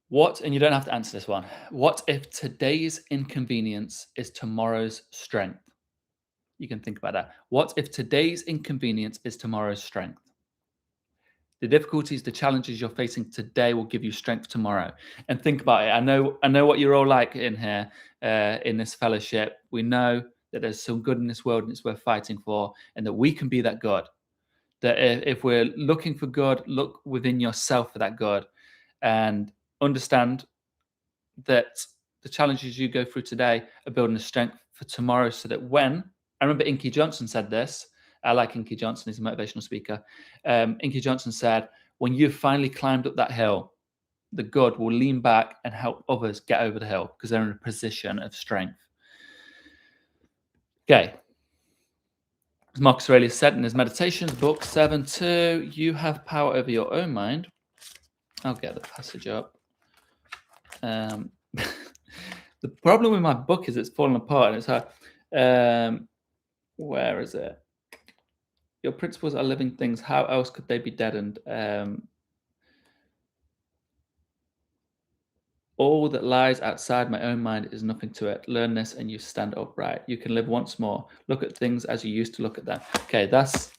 A: What, and you don't have to answer this one, what if today's inconvenience is tomorrow's strength? You can think about that. What if today's inconvenience is tomorrow's strength? The difficulties, the challenges you're facing today will give you strength tomorrow. And think about it. I know what you're all like in here, in this fellowship. We know that there's some good in this world and it's worth fighting for, and that we can be that good. That if we're looking for good, look within yourself for that good, and understand that the challenges you go through today are building the strength for tomorrow, so that when, I remember Inky Johnson said this. I like Inky Johnson. He's a motivational speaker. Inky Johnson said, when you've finally climbed up that hill, the good will lean back and help others get over the hill because they're in a position of strength. Okay. As Marcus Aurelius said in his Meditations, book 7.2, you have power over your own mind. I'll get the passage up. The problem with my book is it's falling apart. And it's hard. Where is it? Your principles are living things. How else could they be deadened? All that lies outside my own mind is nothing to it. Learn this and you stand upright. You can live once more. Look at things as you used to look at them. Okay, that's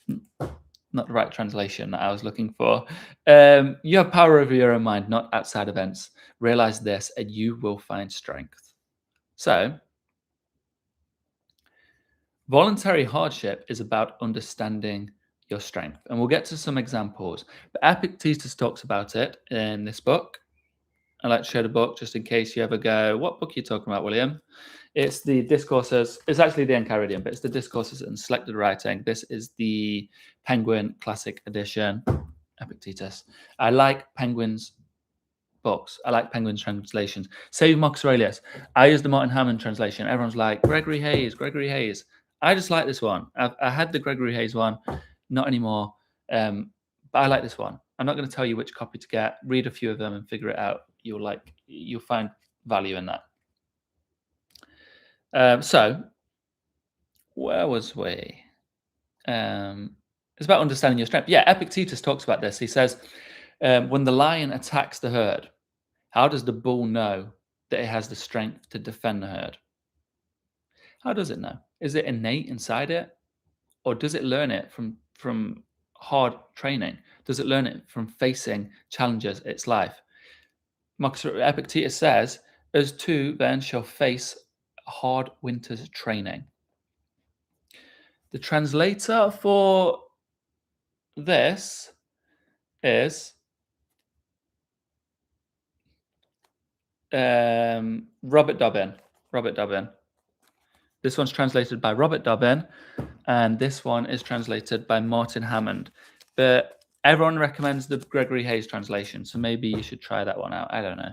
A: not the right translation that I was looking for. You have power over your own mind, not outside events. Realize this and you will find strength. So, voluntary hardship is about understanding your strength. And we'll get to some examples. But Epictetus talks about it in this book. I like to share the book just in case you ever go, what book are you talking about, William? It's the Discourses. It's actually the Enchiridion, but it's the Discourses and Selected Writing. This is the Penguin Classic Edition, Epictetus. I like Penguin's books. I like Penguin's translations. Save Marcus Aurelius. I use the Martin Hammond translation. Everyone's like, Gregory Hayes, Gregory Hayes. I just like this one. I had the Gregory Hayes one, not anymore. But I like this one. I'm not going to tell you which copy to get. Read a few of them and figure it out. You'll find value in that. So where was we? It's about understanding your strength. Yeah, Epictetus talks about this. He says, when the lion attacks the herd, how does the bull know that it has the strength to defend the herd? How does it know? Is it innate inside it? Or does it learn it from hard training? Does it learn it from facing challenges its life? Epictetus says, as two then shall face hard winter's training. The translator for this is Robert Dobbin. Robert Dobbin. This one's translated by Robert Dobbin, and this one is translated by Martin Hammond. But everyone recommends the Gregory Hayes translation, so maybe you should try that one out. I don't know.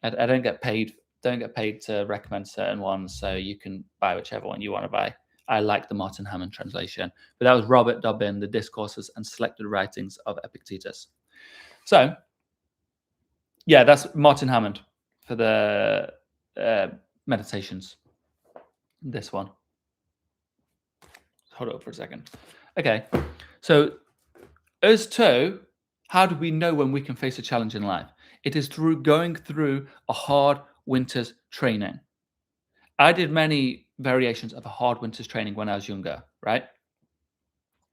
A: I don't get paid. Don't get paid to recommend certain ones, so you can buy whichever one you want to buy. I like the Martin Hammond translation, but that was Robert Dobbin, The Discourses and Selected Writings of Epictetus. So, yeah, that's Martin Hammond for the meditations. This one. Hold it up for a second. Okay, so as to how do we know when we can face a challenge in life? It is through going through a hard winter's training. I did many variations of a hard winter's training when I was younger, right?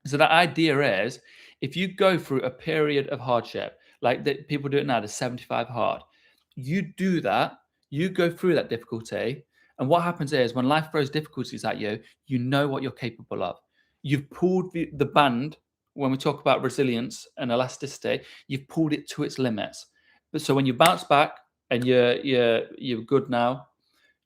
A: So the idea is, if you go through a period of hardship, like that people do it now, the 75 hard, you do that, you go through that difficulty, and what happens is when life throws difficulties at you, you know what you're capable of. You've pulled the band, when we talk about resilience and elasticity, you've pulled it to its limits. But so when you bounce back and you're good now,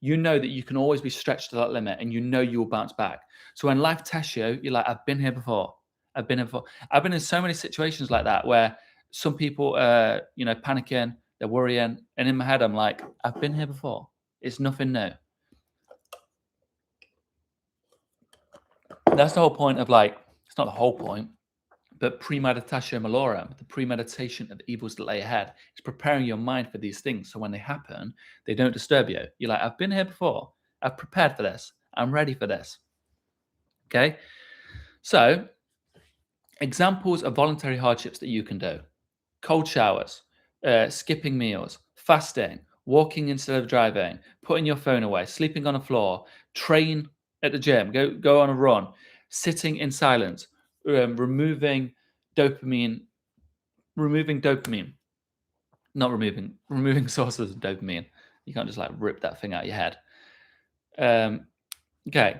A: you know that you can always be stretched to that limit and you know you will bounce back. So when life tests you, you're like, I've been here before. I've been here before. I've been in so many situations like that where some people are, panicking, they're worrying. And in my head, I'm like, I've been here before. It's nothing new. That's the whole point of it's not the whole point, but premeditatio malorum, the premeditation of the evils that lay ahead. It's preparing your mind for these things. So when they happen, they don't disturb you. You're like, I've been here before. I've prepared for this. I'm ready for this. Okay. So examples of voluntary hardships that you can do: cold showers, skipping meals, fasting, walking instead of driving, putting your phone away, sleeping on the floor, train at the gym, go on a run, sitting in silence, removing dopamine, not removing sources of dopamine. You can't just rip that thing out of your head. Okay,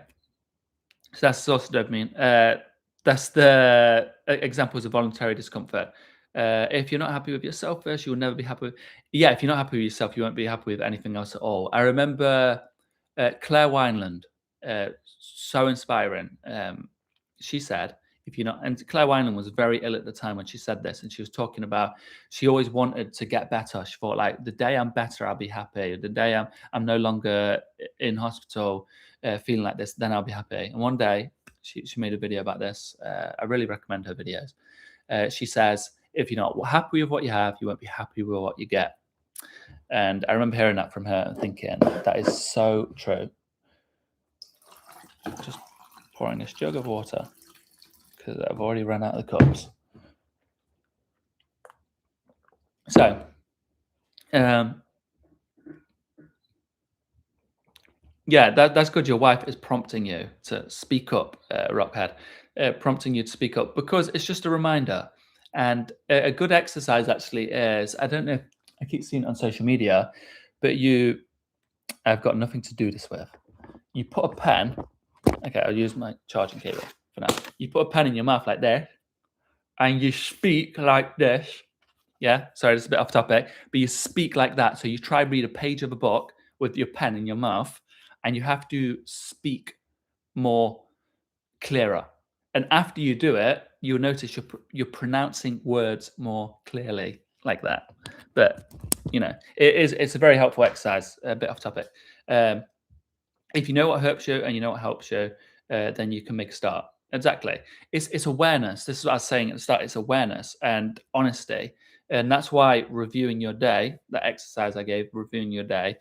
A: so that's source of dopamine. That's the examples of voluntary discomfort. If you're not happy with yourself first, you'll never be happy with. Yeah, if you're not happy with yourself, you won't be happy with anything else at all. I remember Claire Wineland, so inspiring. She said, if you're not, and Claire Wineland was very ill at the time when she said this, and she was talking about she always wanted to get better. She thought, the day I'm better, I'll be happy. The day I'm no longer in hospital feeling like this, then I'll be happy. And one day she made a video about this. I really recommend her videos. She says, if you're not happy with what you have, you won't be happy with what you get. And I remember hearing that from her and thinking, that is so true. Just pouring this jug of water because I've already run out of the cups. So, yeah, that's good. Your wife is prompting you to speak up, Rockhead, prompting you to speak up because it's just a reminder. And a good exercise actually is, I don't know if I keep seeing it on social media, but I've got nothing to do this with. You put a pen. Okay, I'll use my charging cable for now. You put a pen in your mouth like this, and you speak like this. Yeah, sorry, it's a bit off topic, but you speak like that. So you try to read a page of a book with your pen in your mouth, and you have to speak more clearer. And after you do it, you'll notice you're pronouncing words more clearly like that. But it's a very helpful exercise. A bit off topic. Um, if you know what hurts you and you know what helps you, then you can make a start. Exactly. It's awareness. This is what I was saying at the start. It's awareness and honesty, and that's why reviewing your day, that exercise I gave, reviewing your day,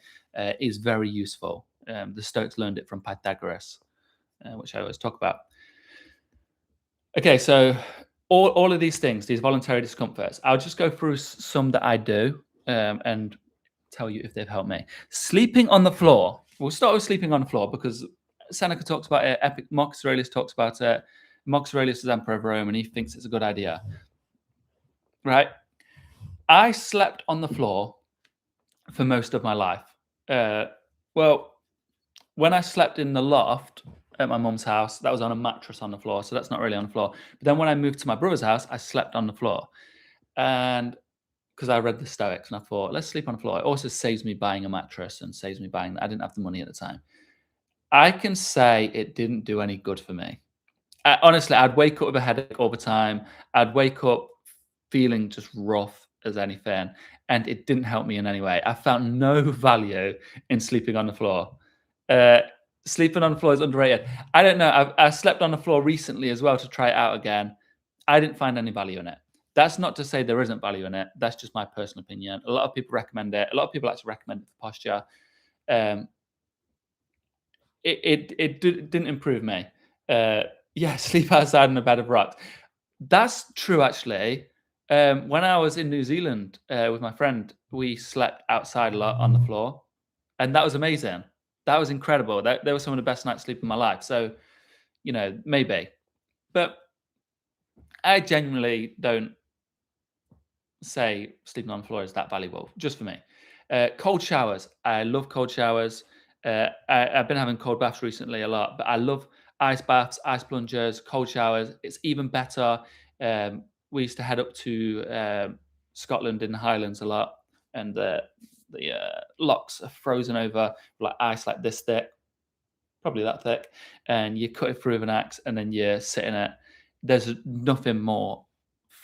A: is very useful. The Stoics learned it from Pythagoras, which I always talk about. Okay, so all of these things, these voluntary discomforts, I'll just go through some that I do, and tell you if they've helped me. Sleeping on the floor. We'll start with sleeping on the floor because Seneca talks about it. Marcus Aurelius talks about it. Marcus Aurelius is emperor of Rome, and he thinks it's a good idea. Right? I slept on the floor for most of my life. Well, when I slept in the loft at my mum's house, that was on a mattress on the floor, so that's not really on the floor. But then when I moved to my brother's house, I slept on the floor, and because I read the Stoics and I thought, let's sleep on the floor. It also saves me buying a mattress and saves me buying. I didn't have the money at the time. I can say it didn't do any good for me. Honestly, I'd wake up with a headache all the time. I'd wake up feeling just rough as anything, and it didn't help me in any way. I found no value in sleeping on the floor. Uh, Sleeping on the floor is underrated. I don't know. I slept on the floor recently as well to try it out again. I didn't find any value in it. That's not to say there isn't value in it. That's just my personal opinion. A lot of people recommend it. A lot of people actually recommend it for posture. Um, didn't improve me. Yeah, sleep outside in a bed of rocks. That's true, actually. When I was in New Zealand with my friend, we slept outside a lot on the floor, and that was amazing. That was incredible. They were some of the best nights sleep in my life. So, maybe, but I genuinely don't say sleeping on the floor is that valuable, just for me. Cold showers. I love cold showers. I've been having cold baths recently a lot, but I love ice baths, ice plungers, cold showers. It's even better. We used to head up to Scotland in the Highlands a lot, and the locks are frozen over like ice like this thick, probably that thick, and you cut it through with an axe, and then you sit in it. There's nothing more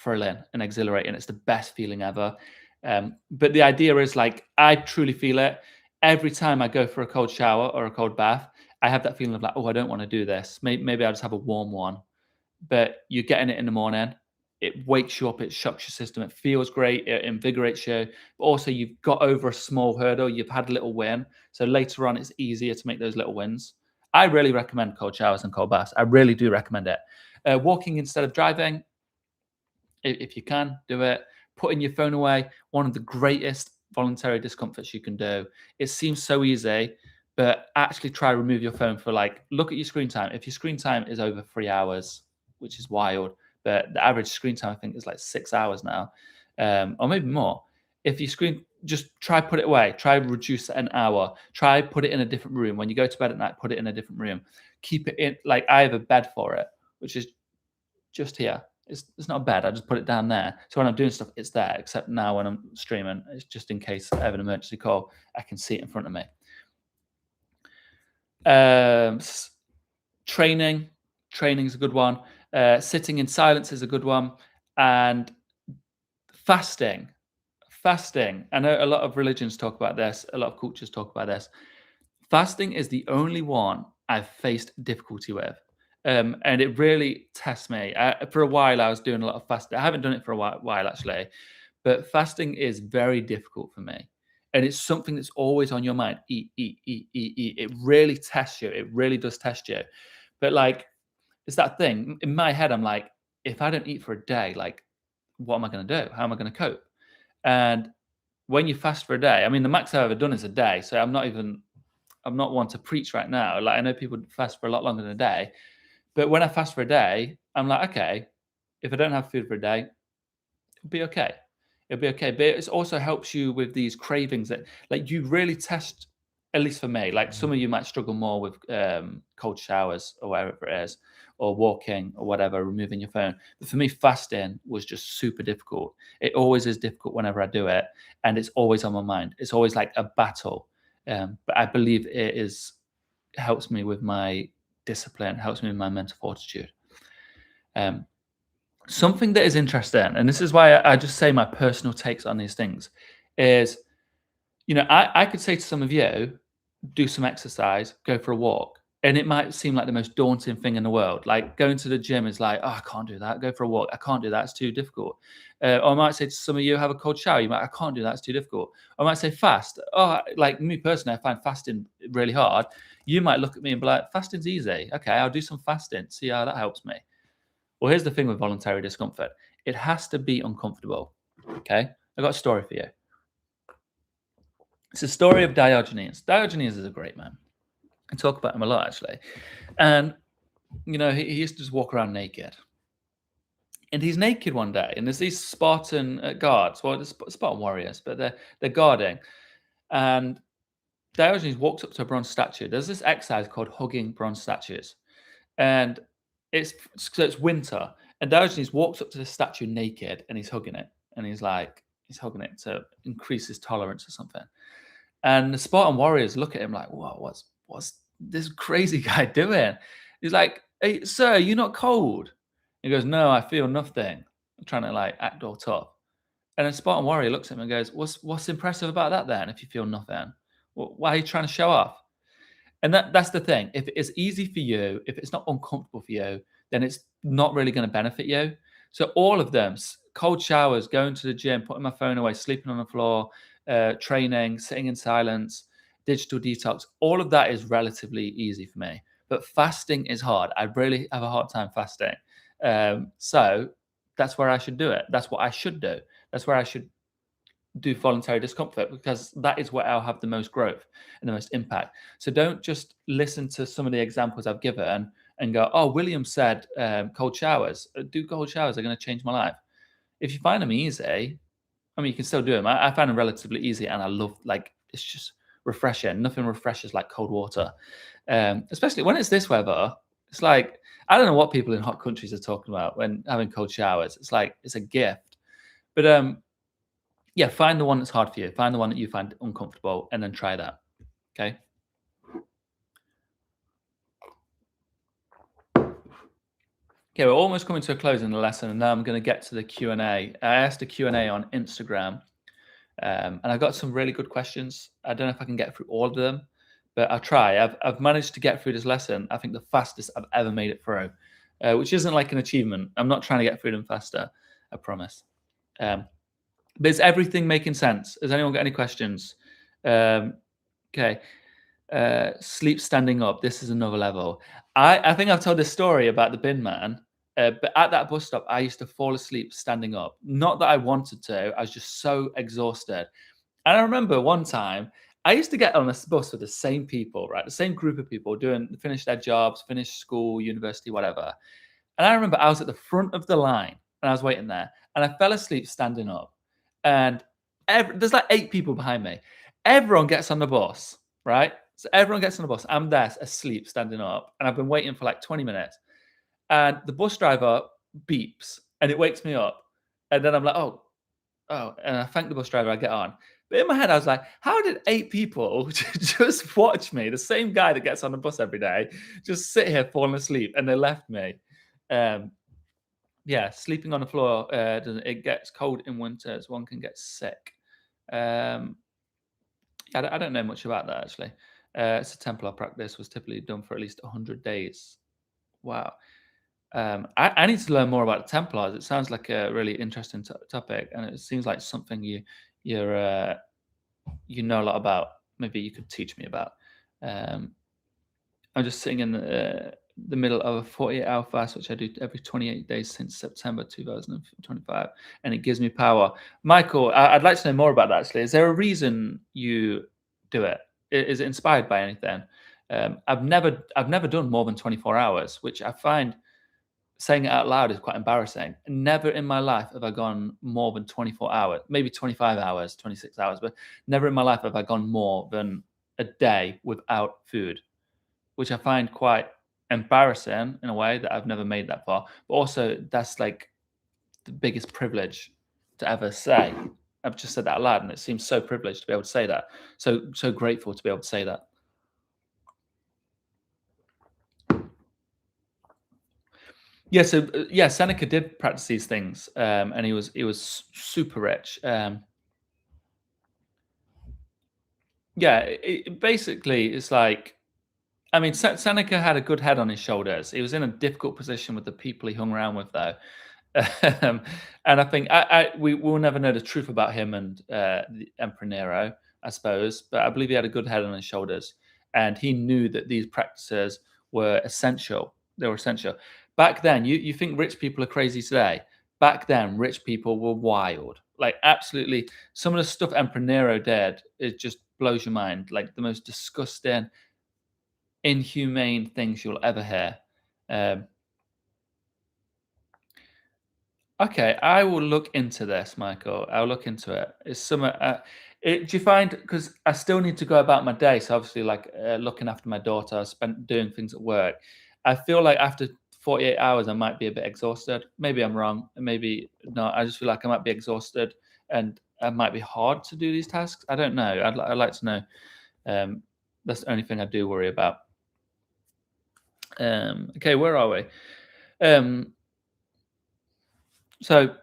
A: thrilling and exhilarating. It's the best feeling ever. But the idea is like I truly feel it every time I go for a cold shower or a cold bath. I have that feeling of like, oh, I don't want to do this. Maybe I'll just have a warm one. But you're getting it in the morning. It wakes you up. It shocks your system. It feels great. It invigorates you. But also, you've got over a small hurdle. You've had a little win. So later on, it's easier to make those little wins. I really recommend cold showers and cold baths. I really do recommend it. Walking instead of driving, if you can, do it. Putting your phone away, one of the greatest voluntary discomforts you can do. It seems so easy, but actually try to remove your phone for look at your screen time. If your screen time is over 3 hours, which is wild, but the average screen time I think is like 6 hours now, or maybe more. If your screen, just try put it away. Try reduce it an hour. Try put it in a different room. When you go to bed at night, put it in a different room. Keep it in. Like I have a bed for it, which is just here. It's not a bed. I just put it down there. So when I'm doing stuff, it's there. Except now when I'm streaming, it's just in case I have an emergency call, I can see it in front of me. Training is a good one. Sitting in silence is a good one, and fasting. I know a lot of religions talk about this. A lot of cultures talk about this. Fasting is the only one I've faced difficulty with. And it really tests me. For a while, I was doing a lot of fasting. I haven't done it for a while actually, but fasting is very difficult for me. And it's something that's always on your mind. Eat, eat, eat, eat, eat. It really tests you. It really does test you. But it's that thing in my head. I'm like, if I don't eat for a day, what am I going to do? How am I going to cope? And when you fast for a day, I mean, the max I've ever done is a day. So I'm not one to preach right now. I know people fast for a lot longer than a day. But when I fast for a day, I'm like, okay, if I don't have food for a day, it'll be okay. It'll be okay. But it also helps you with these cravings that you really test, at least for me. Some of you might struggle more with cold showers or whatever it is, or walking or whatever, removing your phone. But for me, fasting was just super difficult. It always is difficult whenever I do it. And it's always on my mind. It's always like a battle. But I believe it helps me with my discipline, helps me with my mental fortitude. Something that is interesting, and this is why I just say my personal takes on these things, is I could say to some of you, do some exercise, go for a walk. And it might seem like the most daunting thing in the world. Like going to the gym is like, oh, I can't do that. Go for a walk. I can't do that. It's too difficult. Or I might say to some of you, have a cold shower. You might, I can't do that. It's too difficult. I might say fast. Oh, like me personally, I find fasting really hard. You might look at me and be like, fasting's easy. Okay, I'll do some fasting. See how that helps me. Well, here's the thing with voluntary discomfort. It has to be uncomfortable. Okay. I got a story for you. It's a story of Diogenes. Diogenes is a great man. I talk about him a lot, actually. And, he used to just walk around naked. And he's naked one day, and there's these Spartan guards, well, the Spartan warriors, but they're guarding. And Diogenes walks up to a bronze statue. There's this exercise called hugging bronze statues. And it's winter. And Diogenes walks up to the statue naked, and he's hugging it. And he's hugging it to increase his tolerance or something. And the Spartan warriors look at him like, "Whoa, what's this crazy guy doing?" He's like, "Hey, sir, you're not cold." He goes, "No, I feel nothing." I'm trying to like act all tough. And then Spartan warrior looks at him and goes, "What's impressive about that then? If you feel nothing, why are you trying to show off?" And that's the thing. If it's easy for you, if it's not uncomfortable for you, then it's not really going to benefit you. So all of them, cold showers, going to the gym, putting my phone away, sleeping on the floor, training, sitting in silence, digital detox, all of that is relatively easy for me. But fasting is hard. I really have a hard time fasting. So that's where I should do it. That's what I should do. That's where I should do voluntary discomfort, because that is where I'll have the most growth and the most impact. So don't just listen to some of the examples I've given and go, "Oh, William said cold showers. Do cold showers are going to change my life." If you find them easy, I mean, you can still do them. I find them relatively easy, and I love, like, it's just refreshing. Nothing refreshes like cold water, especially when it's this weather. It's like, I don't know what people in hot countries are talking about when having cold showers. It's like it's a gift. But yeah, find the one that's hard for you. Find the one that you find uncomfortable, and then try that. Okay. Okay, we're almost coming to a close in the lesson, and now I'm going to get to the Q&A. I asked a Q&A on Instagram, and I got some really good questions. I don't know if I can get through all of them, but I'll try. I've managed to get through this lesson, I think the fastest I've ever made it through, which isn't like an achievement. I'm not trying to get through them faster, I promise. But is everything making sense? Has anyone got any questions? Okay. Sleep standing up. This is another level. I think I've told this story about the bin man, but at that bus stop, I used to fall asleep standing up. Not that I wanted to. I was just so exhausted. And I remember one time I used to get on this bus with the same people, right? The same group of people finish their jobs, finish school, university, whatever. And I remember I was at the front of the line and I was waiting there, and I fell asleep standing up. And there's like 8 people behind me. Everyone gets on the bus, right? So everyone gets on the bus. I'm there asleep, standing up, and I've been waiting for like 20 minutes. And the bus driver beeps, and it wakes me up. And then I'm like, oh, and I thank the bus driver. I get on. But in my head, I was like, how did 8 people just watch me, the same guy that gets on the bus every day, just sit here falling asleep, and they left me? Yeah, sleeping on the floor, it gets cold in winters. One can get sick. Um, I don't know much about that, actually. It's a Templar practice, was typically done for at least 100 days. Wow. I need to learn more about the Templars. It sounds like a really interesting topic, and it seems like something you know a lot about. Maybe you could teach me about. Um, I'm just sitting in the middle of a 48-hour fast, which I do every 28 days since September 2025, and it gives me power. Michael, I'd like to know more about that, actually. Is there a reason you do it? Is it inspired by anything? I've never done more than 24 hours, which I find, saying it out loud is quite embarrassing. Never in my life have I gone more than 24 hours, maybe 25 hours, 26 hours, but never in my life have I gone more than a day without food, which I find quite embarrassing in a way that I've never made that far. But also, that's like the biggest privilege to ever say. I've just said that out loud, and it seems so privileged to be able to say that. So grateful to be able to say that. Yeah, so yeah, Seneca did practice these things, and he was super rich. Yeah, basically, it's like, I mean, Seneca had a good head on his shoulders. He was in a difficult position with the people he hung around with, though. Um, and I think we will never know the truth about him and the Emperor Nero, I suppose. But I believe he had a good head on his shoulders, and he knew that these practices were essential. They were essential back then. You think rich people are crazy today? Back then, rich people were wild, like absolutely. Some of the stuff Emperor Nero did, it just blows your mind. Like the most disgusting, inhumane things you'll ever hear. Um, Okay, I will look into this, Michael. I'll look into it. It's some. Do you find, because I still need to go about my day? So obviously, like looking after my daughter, spent doing things at work. I feel like after 48 hours, I might be a bit exhausted. Maybe I'm wrong. Maybe not. I just feel like I might be exhausted, and it might be hard to do these tasks. I don't know. I'd like to know. Um, that's the only thing I do worry about. Okay, where are we? Um, so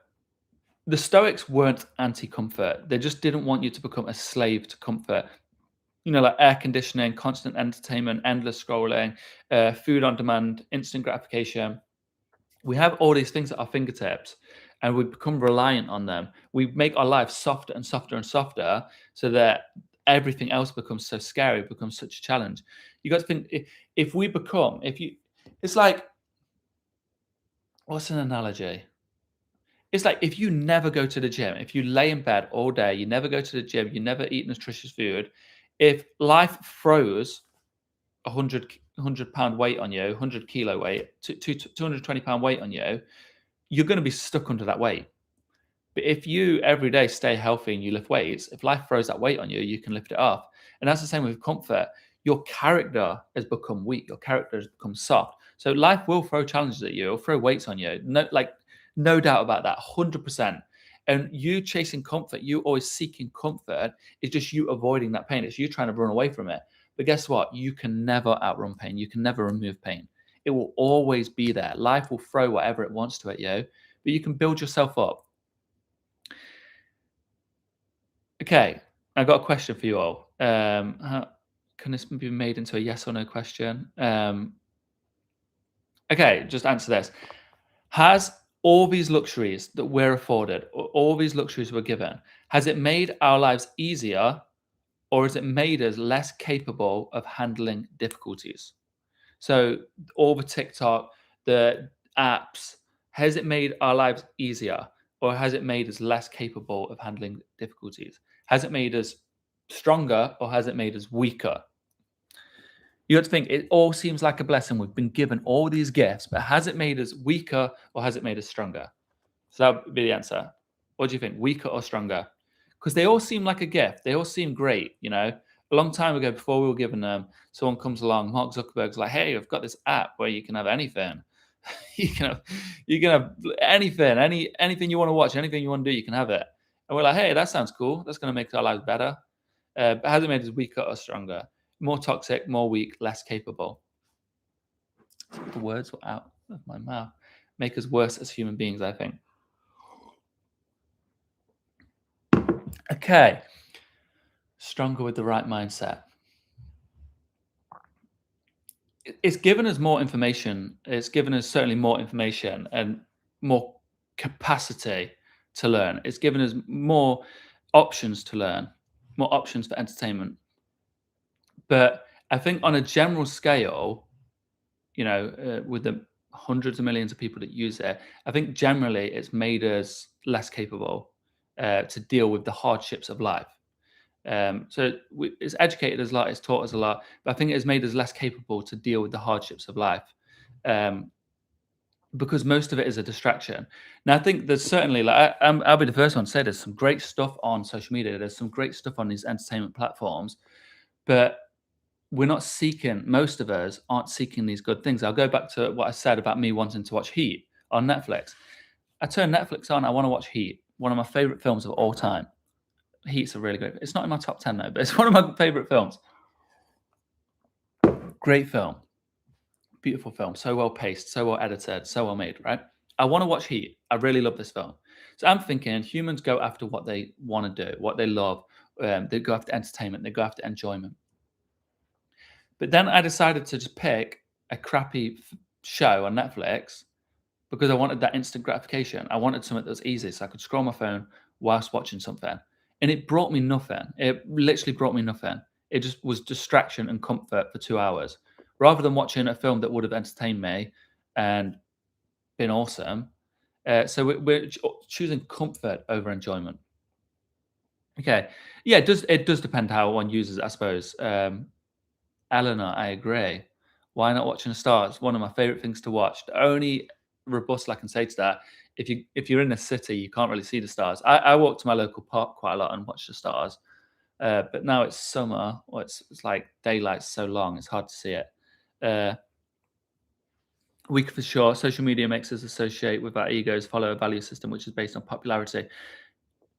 A: the Stoics weren't anti-comfort. They just didn't want you to become a slave to comfort. You know, like air conditioning, constant entertainment, endless scrolling, food on demand, instant gratification. We have all these things at our fingertips, and we become reliant on them. We make our lives softer and softer and softer, so that everything else becomes so scary, becomes such a challenge. You got to think, if we become, if you, it's like, what's an analogy? It's like if you never go to the gym, if you lay in bed all day, you never go to the gym, you never eat nutritious food. If life throws a 100 pound weight on you, 100 kilo weight, 220 pound weight on you, you're going to be stuck under that weight. But if you every day stay healthy and you lift weights, if life throws that weight on you, you can lift it off. And that's the same with comfort. Your character has become weak. Your character has become soft. So life will throw challenges at you. It'll throw weights on you. No, like no doubt about that. 100%. And you chasing comfort, you always seeking comfort. It's just you avoiding that pain. It's you trying to run away from it. But guess what? You can never outrun pain. You can never remove pain. It will always be there. Life will throw whatever it wants to at you, but you can build yourself up. Okay, I got a question for you all. Can this be made into a yes or no question? Okay, just answer this. Has all these luxuries that we're afforded, or all these luxuries we're given, has it made our lives easier, or has it made us less capable of handling difficulties? So all the TikTok, the apps, has it made our lives easier, or has it made us less capable of handling difficulties? Has it made us stronger, or has it made us weaker? You have to think it all seems like a blessing. We've been given all these gifts, but has it made us weaker or has it made us stronger? So that would be the answer. What do you think? Weaker or stronger? Because they all seem like a gift. They all seem great, you know. A long time ago, before we were given them, someone comes along, Mark Zuckerberg's like, "Hey, I've got this app where you can have anything. you can have, you can have anything, anything you want to watch, anything you want to do, you can have it." And we're like, "Hey, that sounds cool. That's going to make our lives better." But has it made us weaker or stronger? More toxic, more weak, less capable. The words were out of my mouth. Make us worse as human beings, I think. Okay. Stronger with the right mindset. It's given us more information. It's given us certainly more information and more capacity to learn. It's given us more options to learn, more options for entertainment. But I think on a general scale, you know, with the hundreds of millions of people that use it, I think generally it's made us less capable to deal with the hardships of life. It's educated us a lot, it's taught us a lot, but I think it has made us less capable to deal with the hardships of life, um, because most of it is a distraction. Now, I think there's certainly, like, I'll be the first one to say there's some great stuff on social media, there's some great stuff on these entertainment platforms, but we're not seeking, most of us aren't seeking these good things. I'll go back to what I said about me wanting to watch Heat on Netflix. I turn Netflix on, I want to watch Heat, one of my favorite films of all time. Heat's a really great. It's not in my top 10 though, but it's one of my favorite films. Great film, beautiful film, so well paced, so well edited, so well made. Right? I want to watch Heat. I really love this film. So I'm thinking humans go after what they want to do, what they love, They go after entertainment. They go after enjoyment. But then I decided to just pick a crappy show on Netflix because I wanted that instant gratification. I wanted something that was easy, so I could scroll my phone whilst watching something, and it brought me nothing. It literally brought me nothing. It just was distraction and comfort for 2 hours, rather than watching a film that would have entertained me and been awesome. So we're choosing comfort over enjoyment. Okay, yeah, it does depend how one uses it, I suppose. Eleanor, I agree. Why not watching the stars? One of my favorite things to watch. The only rebuttal I can say to that, if you're in a city, you can't really see the stars. I walk to my local park quite a lot and watch the stars. But now it's summer, or it's like daylight's so long, it's hard to see it. Uh, we for sure. Social media makes us associate with our egos, follow a value system which is based on popularity.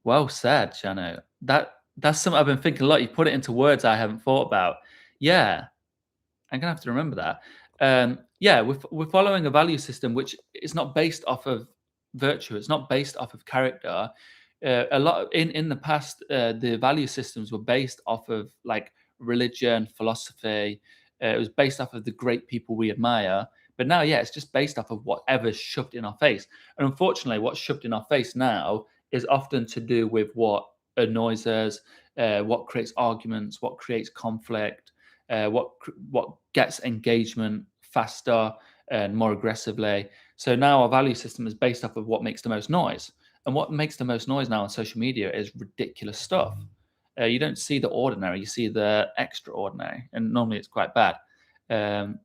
A: Well said, Shano. That's something I've been thinking a lot. You put it into words I haven't thought about. Yeah, I'm gonna have to remember that. Yeah, we're following a value system which is not based off of virtue. It's not based off of character. A lot in the past, the value systems were based off of like religion, philosophy. It was based off of the great people we admire. But now, yeah, it's just based off of whatever's shoved in our face. And unfortunately, what's shoved in our face now is often to do with what annoys us, what creates arguments, what creates conflict, what gets engagement faster and more aggressively. So now our value system is based off of what makes the most noise, and what makes the most noise now on social media is ridiculous stuff. You don't see the ordinary, you see the extraordinary, and normally it's quite bad. Um,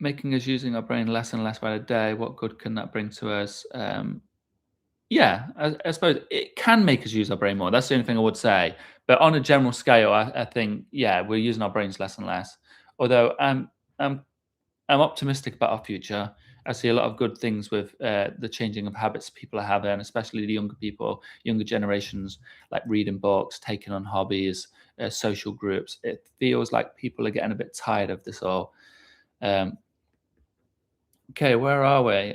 A: Making us using our brain less and less by the day. What good can that bring to us? Yeah, I suppose it can make us use our brain more. That's the only thing I would say. But on a general scale, I think yeah, we're using our brains less and less. Although I'm I'm optimistic about our future. I see a lot of good things with the changing of habits people are having, especially the younger people, younger generations, like reading books, taking on hobbies, social groups. It feels like people are getting a bit tired of this all. Um, okay, where are we?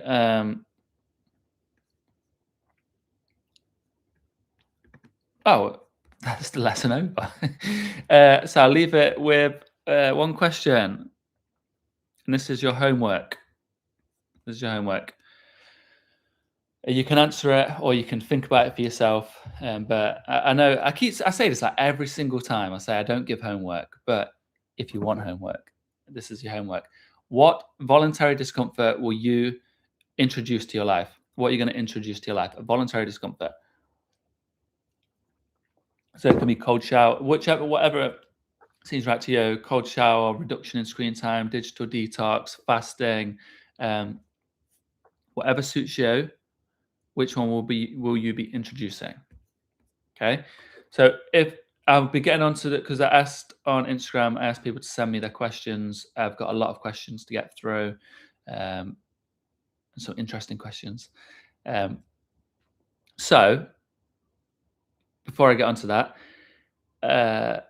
A: Oh, that's the lesson over. So I'll leave it with one question, and this is your homework. This is your homework. You can answer it, or you can think about it for yourself. But I know I say this like every single time. I say I don't give homework, but if you want homework, this is your homework. What voluntary discomfort will you introduce to your life? What are you going to introduce to your life? A voluntary discomfort. So it can be cold shower, whichever, whatever seems right to you. Cold shower, reduction in screen time, digital detox, fasting, um, whatever suits you. Which one will you be introducing? Okay. So if I'll be getting onto it because I asked on Instagram, I asked people to send me their questions. I've got a lot of questions to get through, some interesting questions. Um, so before I get onto that,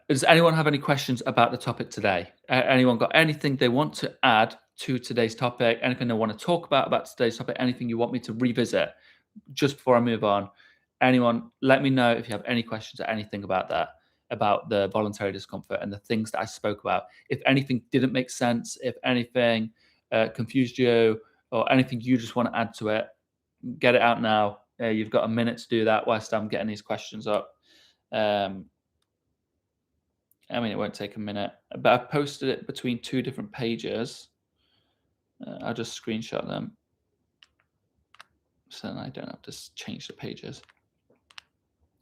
A: does anyone have any questions about the topic today? Anyone got anything they want to add to today's topic? Anything they want to talk about today's topic? Anything you want me to revisit just before I move on? Anyone, let me know if you have any questions or anything about that, about the voluntary discomfort and the things that I spoke about. If anything didn't make sense, if anything confused you, or anything you just want to add to it, get it out now. You've got a minute to do that whilst I'm getting these questions up. Um, I mean, it won't take a minute, but I've posted it between two different pages. I'll just screenshot them so then I don't have to change the pages.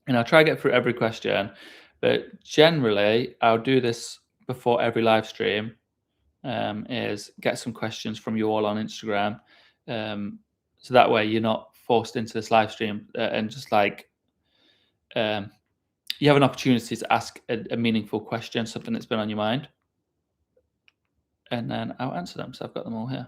A: And I'll try to get through every question, but generally I'll do this before every live stream. Is get some questions from you all on Instagram, so that way you're not forced into this live stream and just like um, you have an opportunity to ask a meaningful question, something that's been on your mind, and then I'll answer them. So I've got them all here.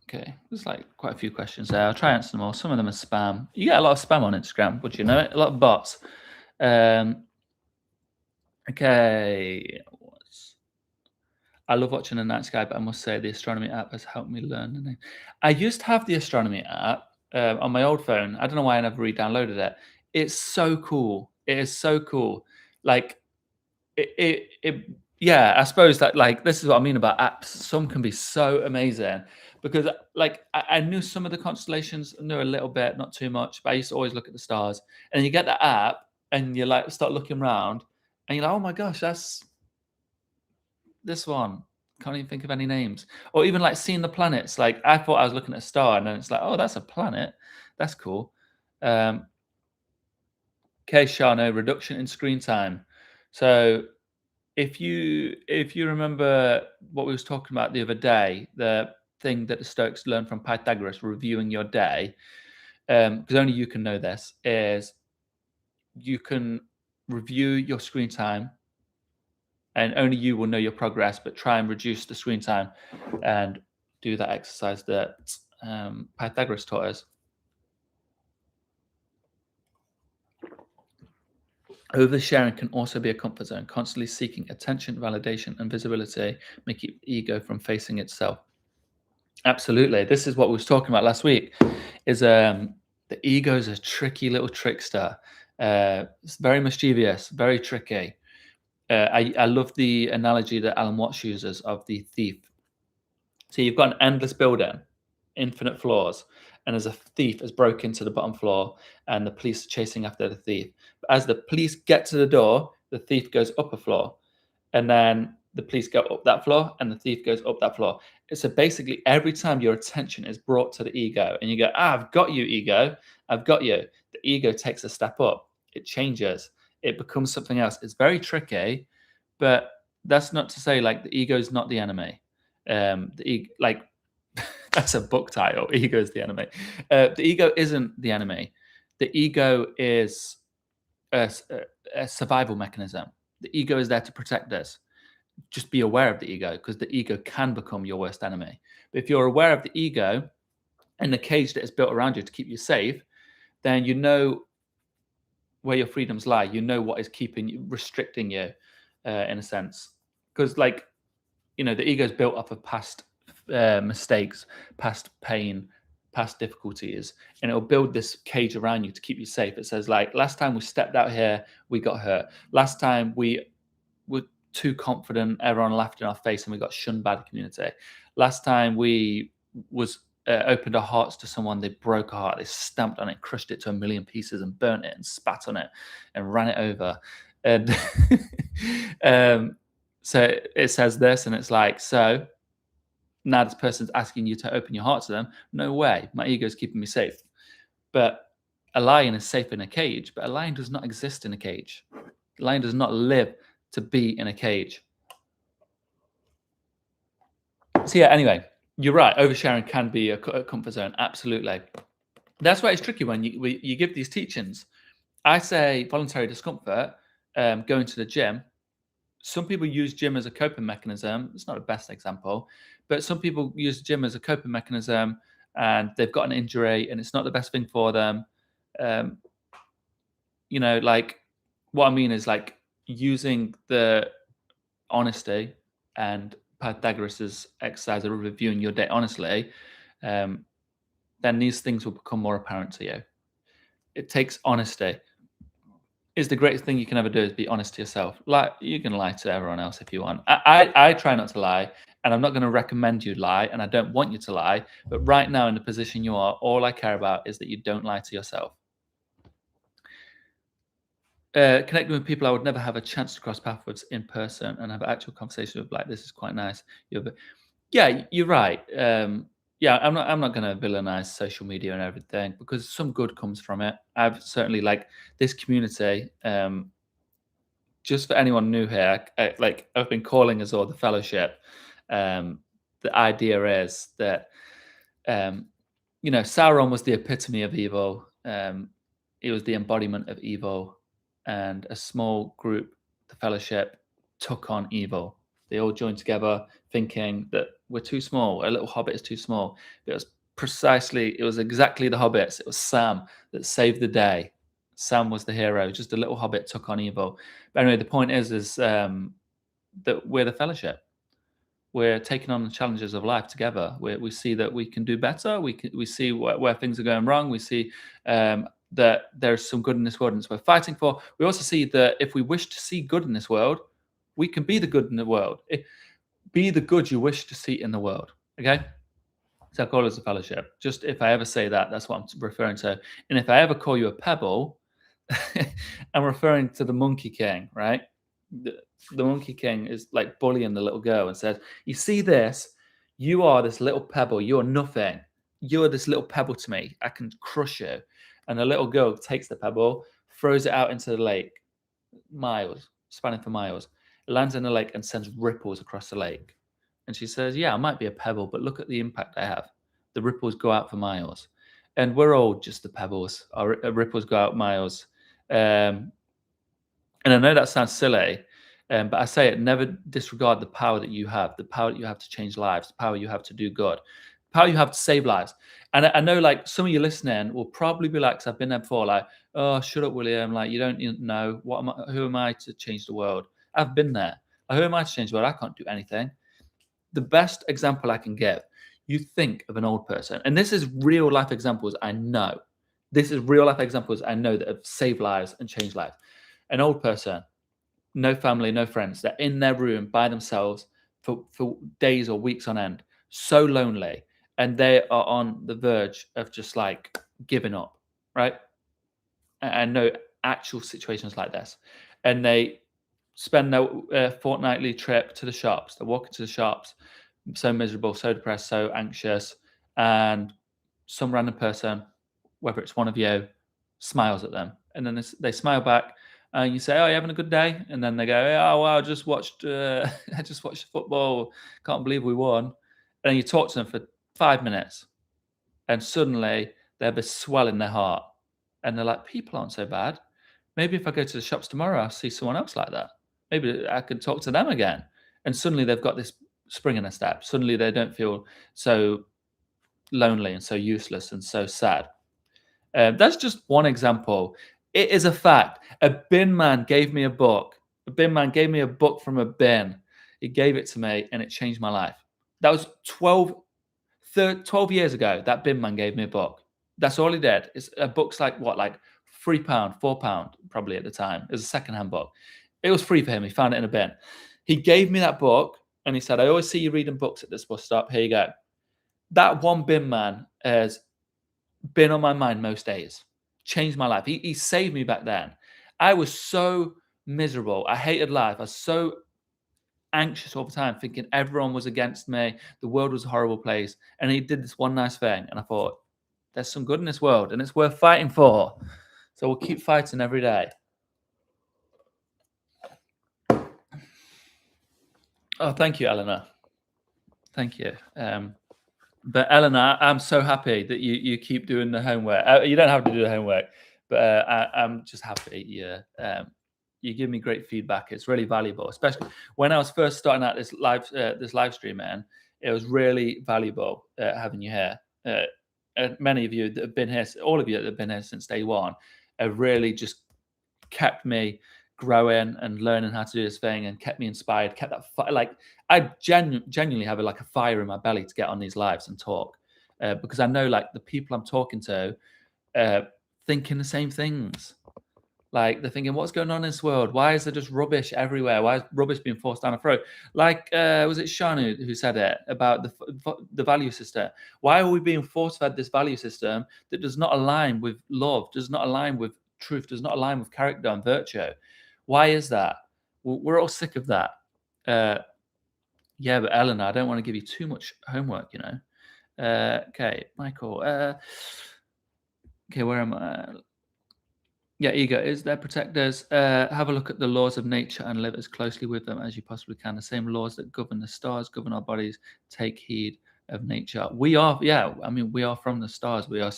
A: Okay, there's like quite a few questions there. I'll try and answer them all. Some of them are spam. You get a lot of spam on Instagram, would you know it? A lot of bots. Okay. I love watching the night sky, but I must say the astronomy app has helped me learn. I used to have the astronomy app, on my old phone. I don't know why I never re-downloaded it. It's so cool. It is so cool. Like it yeah, I suppose that, like, this is what I mean about apps. Some can be so amazing because, like, I knew some of the constellations, I knew a little bit, not too much, but I used to always look at the stars. And you get that app and you like start looking around and you're like, oh my gosh, that's this one. Can't even think of any names. Or even like seeing the planets. Like I thought I was looking at a star and then it's like, oh, that's a planet. That's cool. Um, okay, Shano, reduction in screen time. So if you remember what we was talking about the other day, the thing that the Stoics learned from Pythagoras, reviewing your day, because only you can know this, is you can review your screen time and only you will know your progress, but try and reduce the screen time and do that exercise that Pythagoras taught us. Oversharing can also be a comfort zone. Constantly seeking attention, validation, and visibility may keep ego from facing itself. Absolutely. This is what we was talking about last week. Is the ego is a tricky little trickster. It's very mischievous, very tricky. I love the analogy that Alan Watts uses of the thief. So you've got an endless building, infinite floors, and as a thief has broken into the bottom floor, and the police are chasing after the thief. But as the police get to the door, the thief goes up a floor, and then the police go up that floor, and the thief goes up that floor. So basically, every time your attention is brought to the ego, and you go, I've got you, ego, I've got you. The ego takes a step up. It changes. It becomes something else. It's very tricky, but that's not to say like the ego is not the enemy. Like that's a book title. Ego is the enemy. The ego isn't the enemy. The ego is a survival mechanism. The ego is there to protect us. Just be aware of the ego because the ego can become your worst enemy. But if you're aware of the ego and the cage that is built around you to keep you safe, then you know where your freedoms lie. You know what is keeping you, restricting you, in a sense. Because, like, the ego is built off of past mistakes, past pain, past difficulties, and it'll build this cage around you to keep you safe. It says, like, last time we stepped out here, we got hurt. Last time we were too confident, everyone laughed in our face, and we got shunned by the community. Last time we was opened our hearts to someone, they broke our heart, they stamped on it, crushed it to a million pieces, and burnt it, and spat on it, and ran it over. And so it says this, and it's like, so now this person's asking you to open your heart to them. No way. My ego is keeping me safe. But a lion is safe in a cage, but a lion does not exist in a cage. A lion does not live to be in a cage. So yeah, anyway, you're right. Oversharing can be a comfort zone. Absolutely. That's why it's tricky when you give these teachings. I say voluntary discomfort, going to the gym. Some people use gym as a coping mechanism. It's not the best example, but some people use gym as a coping mechanism and they've got an injury and it's not the best thing for them. Um, like what I mean is like using the honesty and Pythagoras's exercise of reviewing your day honestly, then these things will become more apparent to you. It takes honesty. Is the greatest thing you can ever do is be honest to yourself. Like you can lie to everyone else if you want. I try not to lie, and I'm not going to recommend you lie, and I don't want you to lie. But right now, in the position you are, all I care about is that you don't lie to yourself. Connecting with people I would never have a chance to cross paths with in person and have actual conversation with. Like this is quite nice. Yeah, you're right. Yeah, I'm not going to villainize social media and everything because some good comes from it. I've certainly like this community. Just for anyone new here, I've been calling us all the fellowship. The idea is that Sauron was the epitome of evil. He was the embodiment of evil, and a small group, the fellowship, took on evil. They all joined together, thinking that we're too small. A little hobbit is too small. It was exactly the hobbits. It was Sam that saved the day. Sam was the hero. Just a little hobbit took on evil. But anyway, the point is that we're the fellowship. We're taking on the challenges of life together. We see that we can do better. We see where things are going wrong. We see that there's some good in this world, and it's worth fighting for. We also see that if we wish to see good in this world, we can be the good in the world. Be the good you wish to see in the world. Okay. So I call it a fellowship. Just if I ever say that, that's what I'm referring to. And if I ever call you a pebble, I'm referring to the Monkey King, right? The, the Monkey King is like bullying the little girl and says, "You see this? You are this little pebble. You're nothing. You're this little pebble to me. I can crush you." And the little girl takes the pebble, throws it out into the lake, miles, spanning for miles. It lands in the lake and sends ripples across the lake. And she says, "Yeah, I might be a pebble, but look at the impact I have. The ripples go out for miles." And we're all just the pebbles. Our ripples go out miles. Um, and I know that sounds silly, but I say it, never disregard the power that you have, the power that you have to change lives, the power you have to do good, the power you have to save lives. And I know like some of you listening will probably be like, 'cause I've been there before, like, "Oh, shut up, William. Like, you don't know who am I to change the world?" I've been there. Like, who am I to change the world? I can't do anything. The best example I can give, you think of an old person, and this is real life examples I know. This is real life examples I know that have saved lives and changed lives. An old person, no family, no friends. They're in their room by themselves for days or weeks on end, so lonely, and they are on the verge of just like giving up, right? I know actual situations like this, and they spend their fortnightly trip to the shops. They're walking to the shops, so miserable, so depressed, so anxious, and some random person, whether it's one of you, smiles at them, and then they smile back, and you say, "Oh, you having a good day?" And then they go, "Oh, well, I just watched, I just watched football. Can't believe we won." And you talk to them for 5 minutes, and suddenly they have this swell in their heart, and they're like, "People aren't so bad. Maybe if I go to the shops tomorrow, I'll see someone else like that. Maybe I can talk to them again." And suddenly they've got this spring in their step. Suddenly they don't feel so lonely and so useless and so sad. That's just one example. It is a fact. A bin man gave me a book. A bin man gave me a book from a bin. He gave it to me and it changed my life. That was 12 years ago. That bin man gave me a book. That's all he did. It's a book's like what, like £3, £4 probably at the time. It was a secondhand book. It was free for him. He found it in a bin. He gave me that book and he said, "I always see you reading books at this bus stop. Here you go." That one bin man has been on my mind most days. Changed my life. He saved me back then. I was so miserable. I hated life. I was so anxious all the time, thinking everyone was against me. The world was a horrible place. And he did this one nice thing. And I thought, there's some good in this world and it's worth fighting for. So we'll keep fighting every day. Oh, thank you, Eleanor. Thank you. But Eleanor, I'm so happy that you keep doing the homework. You don't have to do the homework, but I'm just happy. You give me great feedback. It's really valuable, especially when I was first starting out this live stream, man. It was really valuable having you here. And many of you that have been here, all of you that have been here since day one, have really just kept me growing and learning how to do this thing and kept me inspired, kept that like I genuinely have like a fire in my belly to get on these lives and talk because I know like the people I'm talking to thinking the same things. Like they're thinking, what's going on in this world? Why is there just rubbish everywhere? Why is rubbish being forced down our throat? Like, was it Sean who said it about the value system? Why are we being force-fed this value system that does not align with love, does not align with truth, does not align with character and virtue? Why is that? We're all sick of that. Yeah, but Eleanor, I don't want to give you too much homework, you know. Okay, Michael. Okay, where am I? Yeah, ego is there protectors. Have a look at the laws of nature and live as closely with them as you possibly can. The same laws that govern the stars govern our bodies. Take heed of nature. We are, yeah. I mean, we are from the stars. We are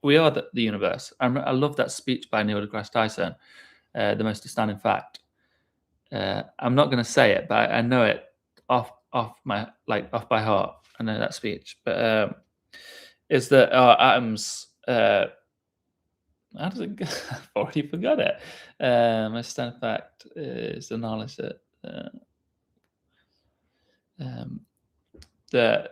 A: we are the universe. I love that speech by Neil deGrasse Tyson. The most astounding fact. I'm not going to say it, but I know it off by heart. I know that speech, but is that our atoms. How does it go? I've already forgot it. My stand fact is the knowledge that um, the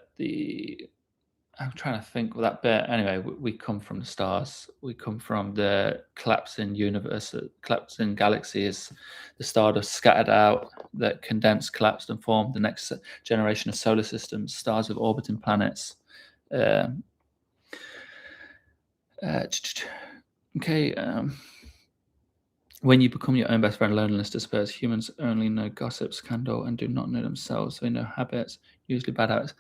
A: I'm trying to think of that bit. Anyway, we come from the stars. We come from the collapsing universe, collapsing galaxies. The stardust scattered out, that condensed, collapsed, and formed the next generation of solar systems. Stars with orbiting planets. Um, okay. When you become your own best friend, loneliness disappears. Humans only know gossip, scandal, and do not know themselves. They know habits, usually bad habits.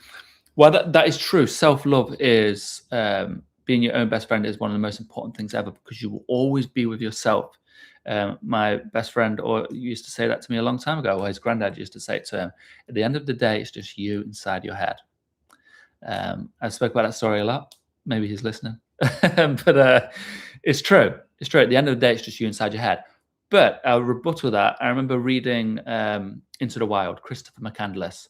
A: Well, that is true. Self-love is being your own best friend is one of the most important things ever, because you will always be with yourself. My best friend used to say that to me a long time ago, or his granddad used to say it to him. At the end of the day, it's just you inside your head. I spoke about that story a lot. Maybe he's listening. But it's true. It's true. At the end of the day, it's just you inside your head. But I'll rebuttal that. I remember reading Into the Wild, Christopher McCandless,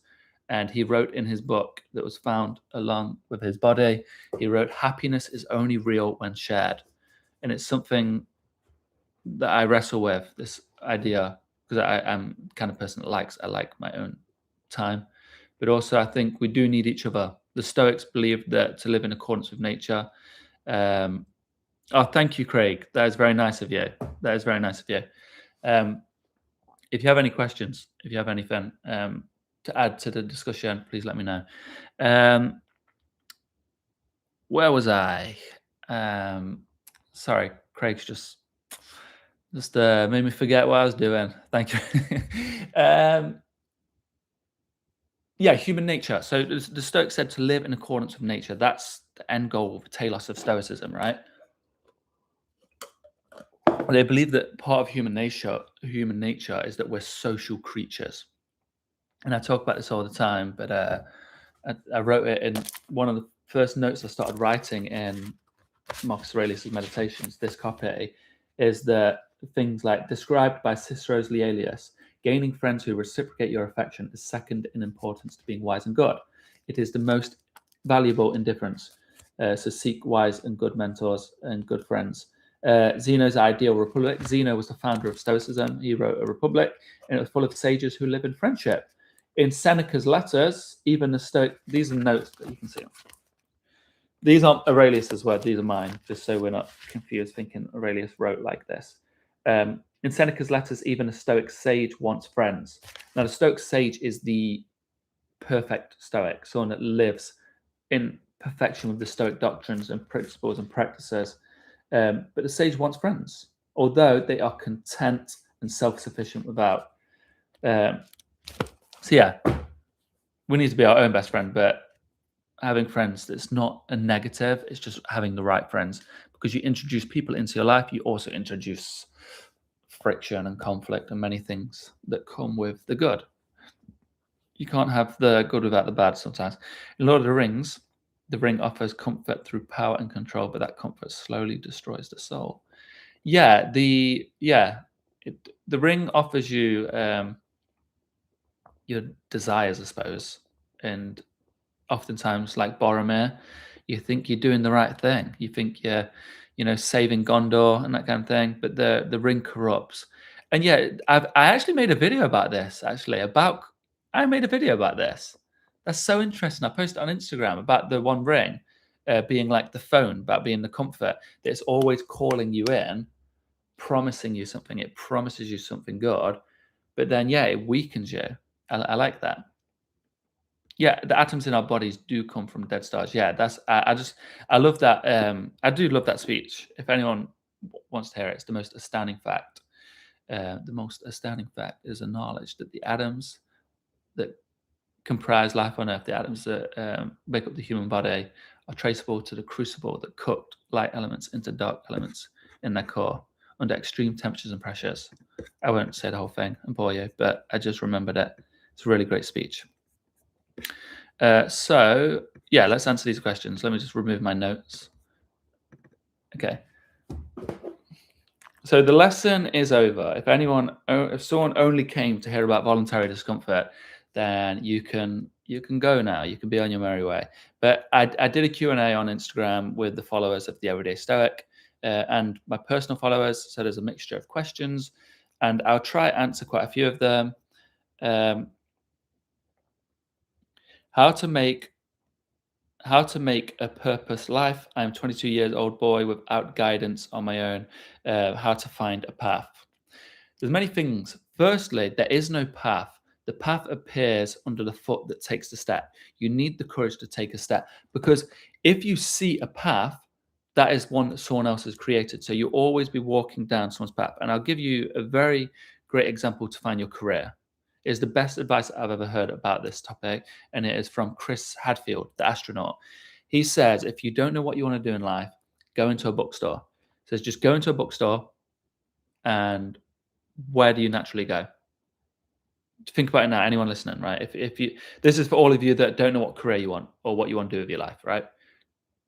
A: and he wrote in his book that was found along with his body, he wrote, happiness is only real when shared. And it's something that I wrestle with, this idea, because I'm the kind of person that I like my own time. But also I think we do need each other. The Stoics believe that to live in accordance with nature. Oh, thank you, Craig. That is very nice of you. That is very nice of you. If you have any questions, if you have anything to add to the discussion, please let me know. Where was I? Sorry, Craig's just made me forget what I was doing. Thank you. Yeah, human nature. So the Stoics said to live in accordance with nature. That's the end goal of the telos of Stoicism, right? They believe that part of human nature is that we're social creatures. And I talk about this all the time, but I wrote it in one of the first notes I started writing in Marcus Aurelius' Meditations. This copy is that things like described by Cicero's Laelius, gaining friends who reciprocate your affection is second in importance to being wise and good. It is the most valuable indifference. So seek wise and good mentors and good friends. Zeno's ideal republic. Zeno was the founder of Stoicism. He wrote a republic, and it was full of sages who live in friendship. In Seneca's letters, even the Stoic, these are notes that you can see. These aren't Aurelius's words, these are mine, just so we're not confused thinking Aurelius wrote like this. In Seneca's letters, even a Stoic sage wants friends. Now, the Stoic sage is the perfect Stoic, someone that lives in perfection with the Stoic doctrines and principles and practices. But the sage wants friends, although they are content and self-sufficient without. So yeah, we need to be our own best friend, but having friends that's not a negative, it's just having the right friends, because you introduce people into your life, you also introduce friction and conflict and many things that come with the good. You can't have the good without the bad sometimes. In Lord of the Rings, the ring offers comfort through power and control, but that comfort slowly destroys the soul. Yeah, the ring offers you your desires, I suppose, and oftentimes, like Boromir, you think you're doing the right thing. You think you're, saving Gondor and that kind of thing, but the ring corrupts. And yeah, I actually made a video about this. I made a video about this. That's so interesting. I posted on Instagram about the One Ring being like the phone, about being the comfort that's always calling you in, promising you something. It promises you something good, but then it weakens you. I like that. Yeah, the atoms in our bodies do come from dead stars. Yeah, I love that. I do love that speech. If anyone wants to hear it, it's the most astounding fact. The most astounding fact is the knowledge that the atoms that comprise life on Earth, the atoms that make up the human body, are traceable to the crucible that cooked light elements into dark elements in their core under extreme temperatures and pressures. I won't say the whole thing and bore you, but I just remembered it. It's a really great speech. So let's answer these questions. Let me just remove my notes. Okay. So the lesson is over. If someone only came to hear about voluntary discomfort, then you can go now. You can be on your merry way. But I did a Q&A on Instagram with the followers of the Everyday Stoic and my personal followers. So there's a mixture of questions, and I'll try answer quite a few of them. How to make a purpose life. I'm 22 years old boy without guidance on my own. How to find a path. There's many things. Firstly, there is no path. The path appears under the foot that takes the step. You need the courage to take a step, because if you see a path, that is one that someone else has created. So you'll always be walking down someone's path. And I'll give you a very great example to find your career. It's the best advice I've ever heard about this topic, and it is from Chris Hadfield, the astronaut. He says, if you don't know what you want to do in life, go into a bookstore. He says, just go into a bookstore, and where do you naturally go? Think about it now, anyone listening, right? If you, this is for all of you that don't know what career you want or what you want to do with your life, right?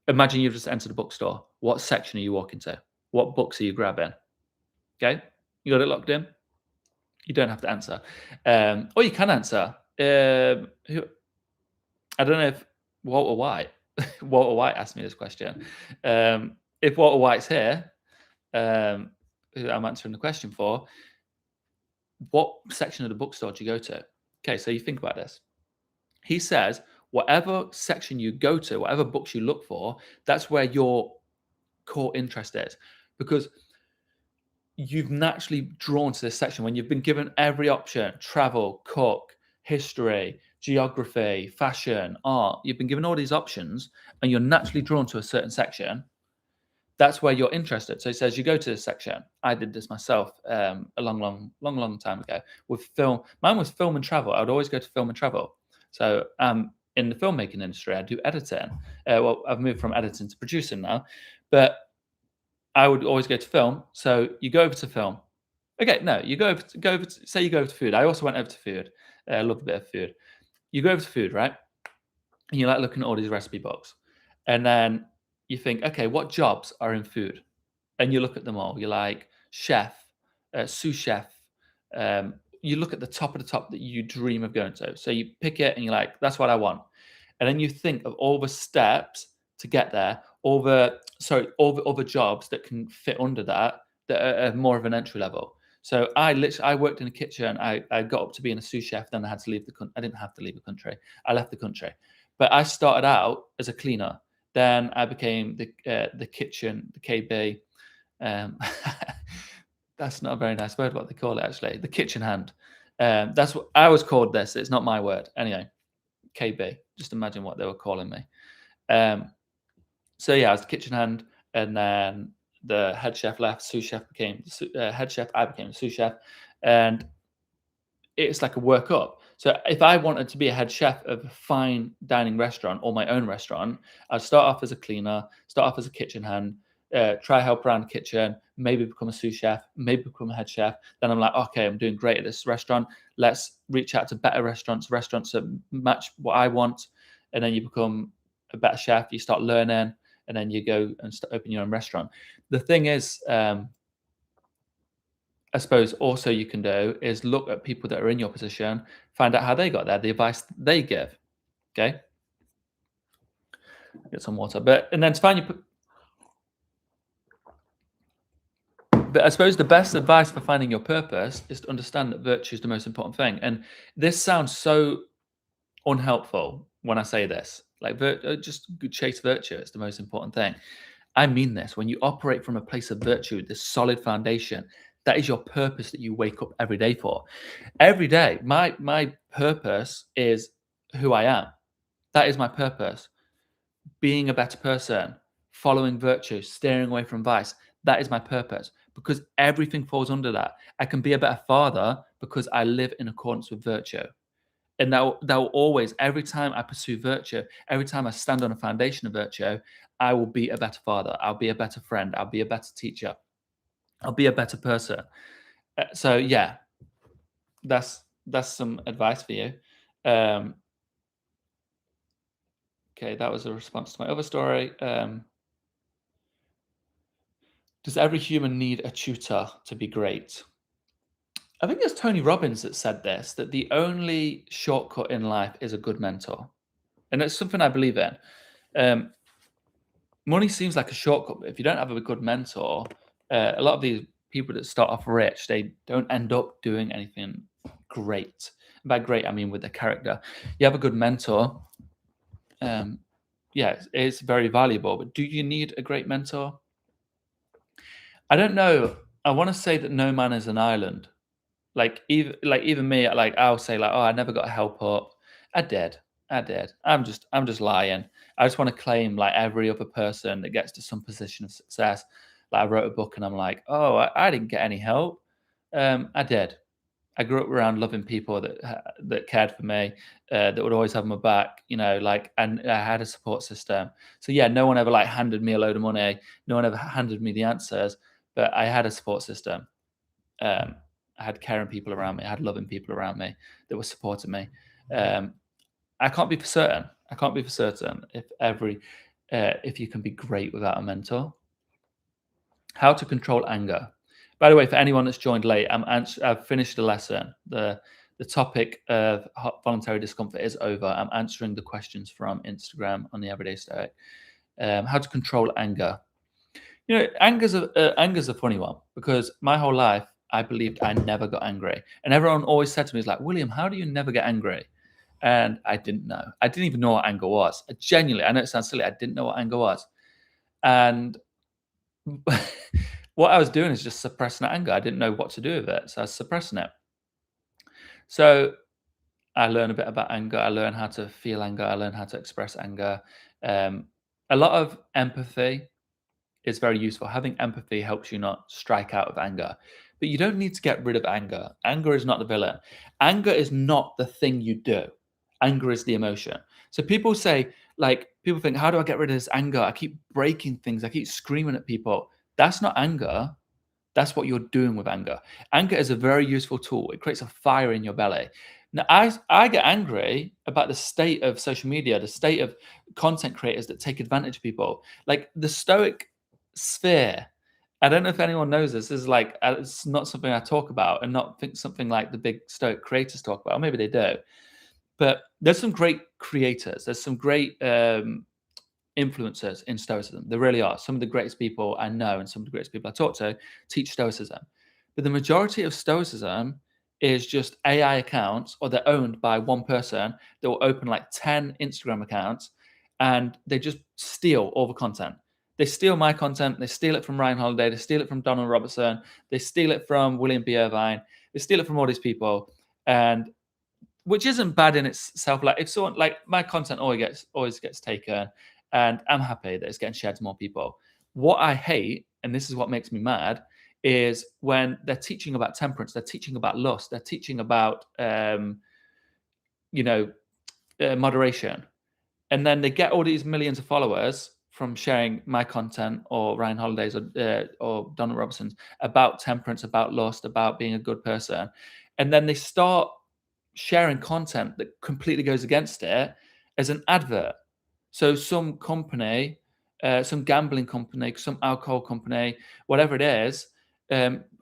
A: Imagine you've just entered a bookstore. What section are you walking to? What books are you grabbing? Okay, you got it locked in. You don't have to answer, or you can answer. Who, I don't know if Walter White. Walter White asked me this question. If Walter White's here, who I'm answering the question for, what section of the bookstore do you go to? Okay, so you think about this. He says, whatever section you go to, whatever books you look for, that's where your core interest is. Because you've naturally drawn to this section when you've been given every option: travel, cook, history, geography, fashion, art. You've been given all these options and you're naturally drawn to a certain section. That's where you're interested. So he says you go to this section. I did this myself a long time ago with film. Mine was film and travel. I would always go to film and travel. So in the filmmaking industry, I do editing. Well, I've moved from editing to producing now, but I would always go to film. So you go over to film. Okay, no, you go over to, say you go over to food. I also went over to food. I love a bit of food. You go over to food, right? And you like looking at all these recipe books. And then you think, okay, what jobs are in food? And you look at them all. You're like chef, sous chef. You look at the top of the top that you dream of going to. So you pick it and you're like, that's what I want. And then you think of all the steps to get there, all the other jobs that can fit under that are more of an entry level. So I worked in a kitchen. I got up to being a sous chef. Then I had to leave the country. I didn't have to leave the country. I left the country, but I started out as a cleaner. Then I became the kitchen, the KB. That's not a very nice word. What they call it, actually, the kitchen hand. That's what I was called. This. It's not my word. Anyway, KB. Just imagine what they were calling me. So yeah, I was the kitchen hand, and then the head chef left. Sous chef became head chef. I became a sous chef, and it's like a work up. So if I wanted to be a head chef of a fine dining restaurant or my own restaurant, I'd start off as a cleaner, start off as a kitchen hand, try help around the kitchen, maybe become a sous chef, maybe become a head chef. Then I'm like, okay, I'm doing great at this restaurant. Let's reach out to better restaurants that match what I want. And then you become a better chef. You start learning, and then you go and open your own restaurant. The thing is, I suppose also you can do is look at people that are in your position, find out how they got there, the advice they give. Okay, get some water, and then to find your. But I suppose the best advice for finding your purpose is to understand that virtue is the most important thing. And this sounds so unhelpful when I say this. Like, just chase virtue. It's the most important thing. I mean this. When you operate from a place of virtue, this solid foundation, that is your purpose that you wake up every day for. Every day, my purpose is who I am. That is my purpose. Being a better person, following virtue, steering away from vice. That is my purpose, because everything falls under that. I can be a better father because I live in accordance with virtue. And that will always, every time I pursue virtue, every time I stand on a foundation of virtue, I will be a better father. I'll be a better friend. I'll be a better teacher. I'll be a better person. So yeah, that's some advice for you. Okay, that was a response to my other story. Does every human need a tutor to be great? I think it's Tony Robbins that said this, that the only shortcut in life is a good mentor. And it's something I believe in. Money seems like a shortcut, but if you don't have a good mentor, a lot of these people that start off rich, they don't end up doing anything great. And by great, I mean with their character. You have a good mentor, yeah, it's very valuable. But do you need a great mentor? I don't know. I want to say that no man is an island. Even me, like I'll say like, oh, I never got help up. I did. I did. I'm just lying. I just want to claim like every other person that gets to some position of success. Like I wrote a book and I'm like, oh, I didn't get any help. I did. I grew up around loving people that cared for me, that would always have my back, and I had a support system. So yeah, no one ever like handed me a load of money. No one ever handed me the answers, but I had a support system. Um, I had caring people around me. I had loving people around me that were supporting me. Um, I can't be for certain. I can't be for certain if you can be great without a mentor. How to control anger. By the way, for anyone that's joined late, I've finished the lesson. The topic of voluntary discomfort is over. I'm answering the questions from Instagram on the Everyday Stoic. How to control anger. Anger's a funny one because my whole life I believed I never got angry, and everyone always said to me, "Is like William, how do you never get angry?" And I didn't know. I didn't even know what anger was. Genuinely, I know it sounds silly. I didn't know what anger was, and what I was doing is just suppressing anger. I didn't know what to do with it, so I was suppressing it. So I learned a bit about anger. I learned how to feel anger. I learned how to express anger. Um, a lot of empathy is very useful. Having empathy helps you not strike out of anger. But you don't need to get rid of anger. Anger is not the villain. Anger is not the thing you do. Anger is the emotion. So people think, how do I get rid of this anger? I keep breaking things. I keep screaming at people. That's not anger. That's what you're doing with anger. Anger is a very useful tool. It creates a fire in your belly. Now, I get angry about the state of social media, the state of content creators that take advantage of people. Like the Stoic sphere. I don't know if anyone knows this. This is like it's not something I talk about, and not think something like the big Stoic creators talk about. Or maybe they do, but there's some great creators. There's some great influencers in Stoicism. There really are. Some of the greatest people I know and some of the greatest people I talk to teach Stoicism. But the majority of Stoicism is just AI accounts, or they're owned by one person that will open like 10 Instagram accounts and they just steal all the content. They steal my content. They steal it from Ryan Holiday. They steal it from Donald Robertson. They steal it from William B. Irvine. They steal it from all these people. And which isn't bad in itself. Like if someone like my content always gets taken, and I'm happy that it's getting shared to more people. What I hate, and this is what makes me mad, is when they're teaching about temperance, they're teaching about lust, they're teaching about you know moderation, and then they get all these millions of followers from sharing my content or Ryan Holiday's or Donald Robinson's about temperance, about lust, about being a good person, and then they start sharing content that completely goes against it as an advert. So some company, some gambling company, some alcohol company, whatever it is,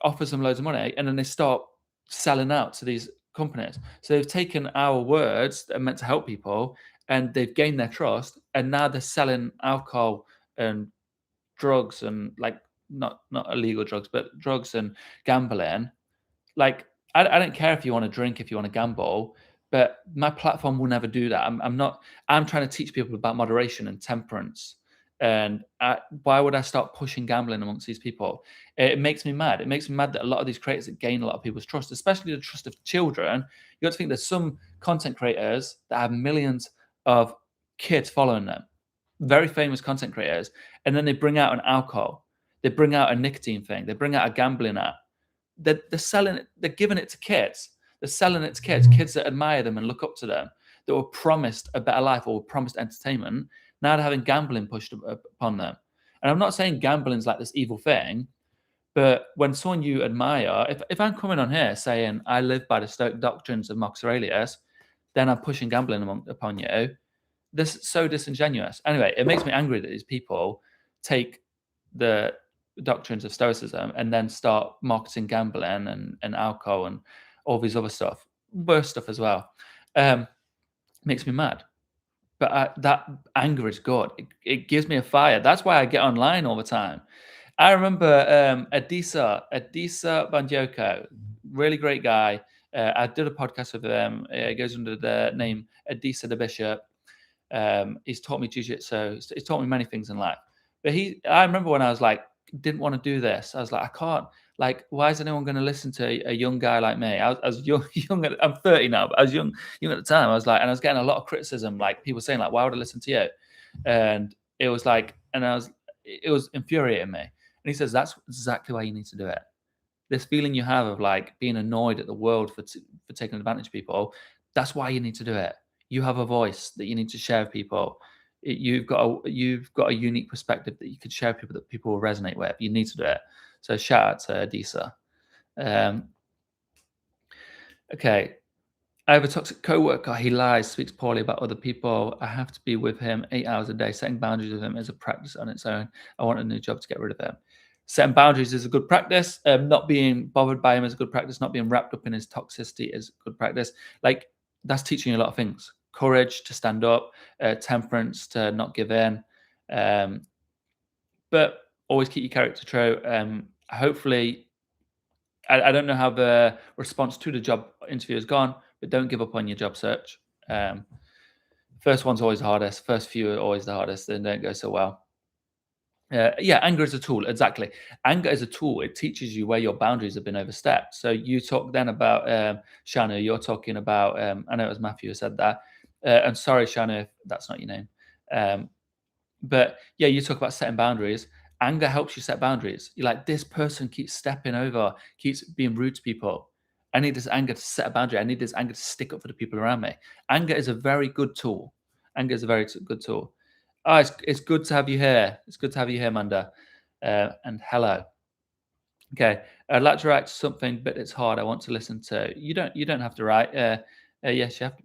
A: offers them loads of money, and then they start selling out to these companies. So they've taken our words that are meant to help people, and they've gained their trust, and now they're selling alcohol and drugs and like not illegal drugs, but drugs and gambling. Like, I don't care if you want to drink, if you want to gamble, but my platform will never do that. I'm not. I'm trying to teach people about moderation and temperance. And why would I start pushing gambling amongst these people? It makes me mad. It makes me mad that a lot of these creators that gain a lot of people's trust, especially the trust of children. You got to think there's some content creators that have millions of kids following them, very famous content creators, and then they bring out an alcohol, they bring out a nicotine thing, they bring out a gambling app. They're selling it, they're giving it to kids. They're selling it to kids that admire them and look up to them, that were promised a better life or were promised entertainment. Now they're having gambling pushed upon them. And I'm not saying gambling's like this evil thing, but when someone you admire, if I'm coming on here saying I live by the Stoic doctrines of Marcus Aurelius, then I'm pushing gambling upon you. This is so disingenuous. Anyway, it makes me angry that these people take the doctrines of Stoicism and then start marketing gambling and alcohol and all these other stuff, worse stuff as well. Makes me mad. But that anger is good. It gives me a fire. That's why I get online all the time. I remember Adisa Bandioko, really great guy. I did a podcast with him. It goes under the name Adisa the Bishop. He's taught me jujitsu. He's taught me many things in life. But I remember when I was like, didn't want to do this. I was like, I can't. Like, why is anyone going to listen to a young guy like me? I was young, I'm 30 now, but I was young at the time. I was like, and I was getting a lot of criticism, like people saying, like, why would I listen to you? And it was like, it was infuriating me. And he says, that's exactly why you need to do it. This feeling you have of like being annoyed at the world for taking advantage of people, that's why you need to do it. You have a voice that you need to share with people. You've got a unique perspective that you could share with people that people will resonate with. You need to do it. So shout out to Adisa. Um, okay. I have a toxic coworker. He lies, speaks poorly about other people. I have to be with him 8 hours a day. Setting boundaries with him is a practice on its own. I want a new job to get rid of him. Setting boundaries is a good practice. Not being bothered by him is a good practice. Not being wrapped up in his toxicity is good practice. Like, that's teaching you a lot of things. Courage to stand up, temperance to not give in. Um, but always keep your character true. Hopefully, I don't know how the response to the job interview has gone, but don't give up on your job search. Um, First one's always the hardest. First few are always the hardest. They don't go so well. Yeah, anger is a tool. Exactly. Anger is a tool. It teaches you where your boundaries have been overstepped. So you talk then about Shana. You're talking about. I know it was Matthew who said that. And sorry, Shana, if that's not your name. Um, but yeah, you talk about setting boundaries. Anger helps you set boundaries. You're like, this person keeps stepping over, keeps being rude to people. I need this anger to set a boundary. I need this anger to stick up for the people around me. Anger is a very good tool. Anger is a very good tool. Oh, it's good to have you here. It's good to have you here, Manda. And hello. Okay, I'd like to write something, but it's hard. I want to listen to. You don't have to write. Yes, you have to.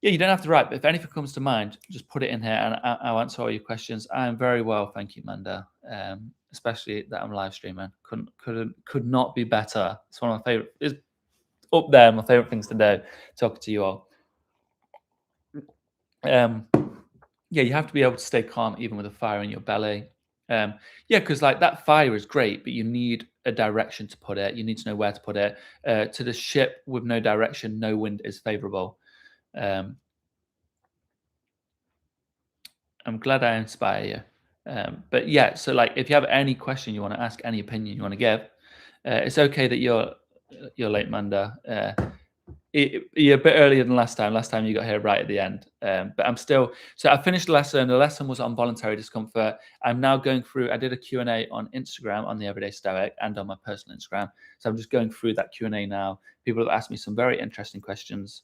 A: Yeah, you don't have to write, but if anything comes to mind, just put it in here and I'll answer all your questions. I am very well, thank you, Manda. Especially that I'm live streaming. Could not be better. It's one of my favorite. It's up there. My favorite things to do. Talking to you all. Um, yeah, you have to be able to stay calm even with a fire in your belly. Yeah, because like that fire is great, but you need a direction to put it. You need to know where to put it. To the ship with no direction, no wind is favorable. Um, I'm glad I inspire you. But yeah, so like if you have any question you want to ask, any opinion you want to give, it's okay that you're late, Manda. You're a bit earlier than last time. Last time you got here right at the end. But I'm still. So I finished the lesson. The lesson was on voluntary discomfort. I'm now going through. I did a Q&A on Instagram on the Everyday Stoic and on my personal Instagram. So I'm just going through that Q&A now. People have asked me some very interesting questions.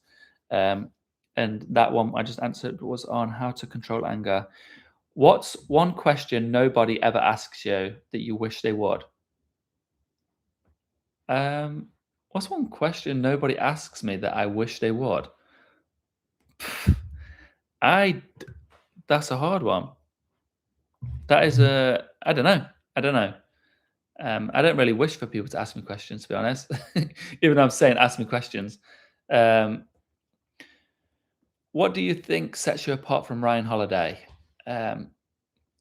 A: And that one I just answered was on how to control anger. What's one question nobody ever asks you that you wish they would? Um, what's one question nobody asks me that I wish they would? I That's a hard one. That is I don't know. I don't know. I don't really wish for people to ask me questions, to be honest. Even though I'm saying ask me questions. Um, what do you think sets you apart from Ryan Holiday? Um,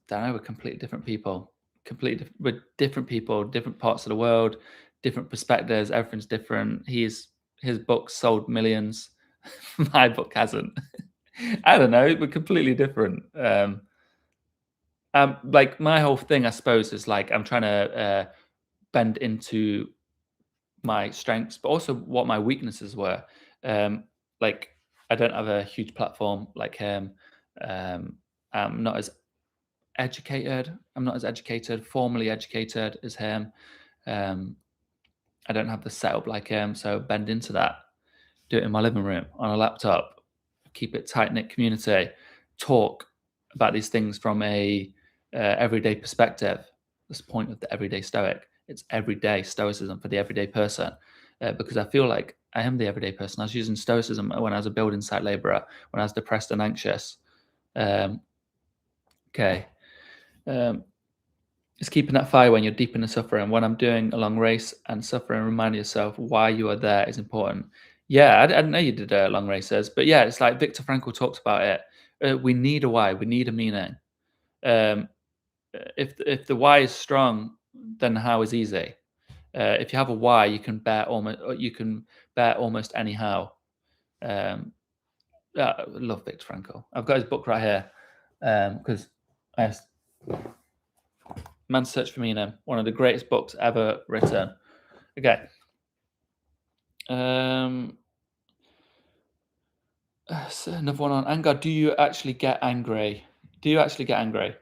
A: don't know. We're completely different people. We're different people, different parts of the world, different perspectives. Everything's different. His book sold millions. My book hasn't. I don't know. We're completely different. Like my whole thing, I suppose, is like I'm trying to bend into my strengths, but also what my weaknesses were. Um, like I don't have a huge platform like him. Um, I'm not as educated. I'm not as educated, formally educated as him. Um, I don't have the setup like him, so bend into that. Do it in my living room on a laptop. Keep it tight knit community. Talk about these things from a everyday perspective. That's the point of the everyday stoic. It's everyday stoicism for the everyday person, because I feel like I am the everyday person. I was using stoicism when I was a building site labourer, when I was depressed and anxious. Um, okay. Um, It's keeping that fire when you're deep in the suffering. When I'm doing a long race and suffering, remind yourself why you are there is important. Yeah, I didn't know you did long races, but yeah, it's like Viktor Frankl talks about it. We need a why. We need a meaning. Um, if the why is strong, then the how is easy. If you have a why, you can bear almost anyhow. Um, I love Viktor Frankl. I've got his book right here because I asked Man's Search for Meaning, one of the greatest books ever written. Okay. So another one on anger. Do you actually get angry? Do you actually get angry?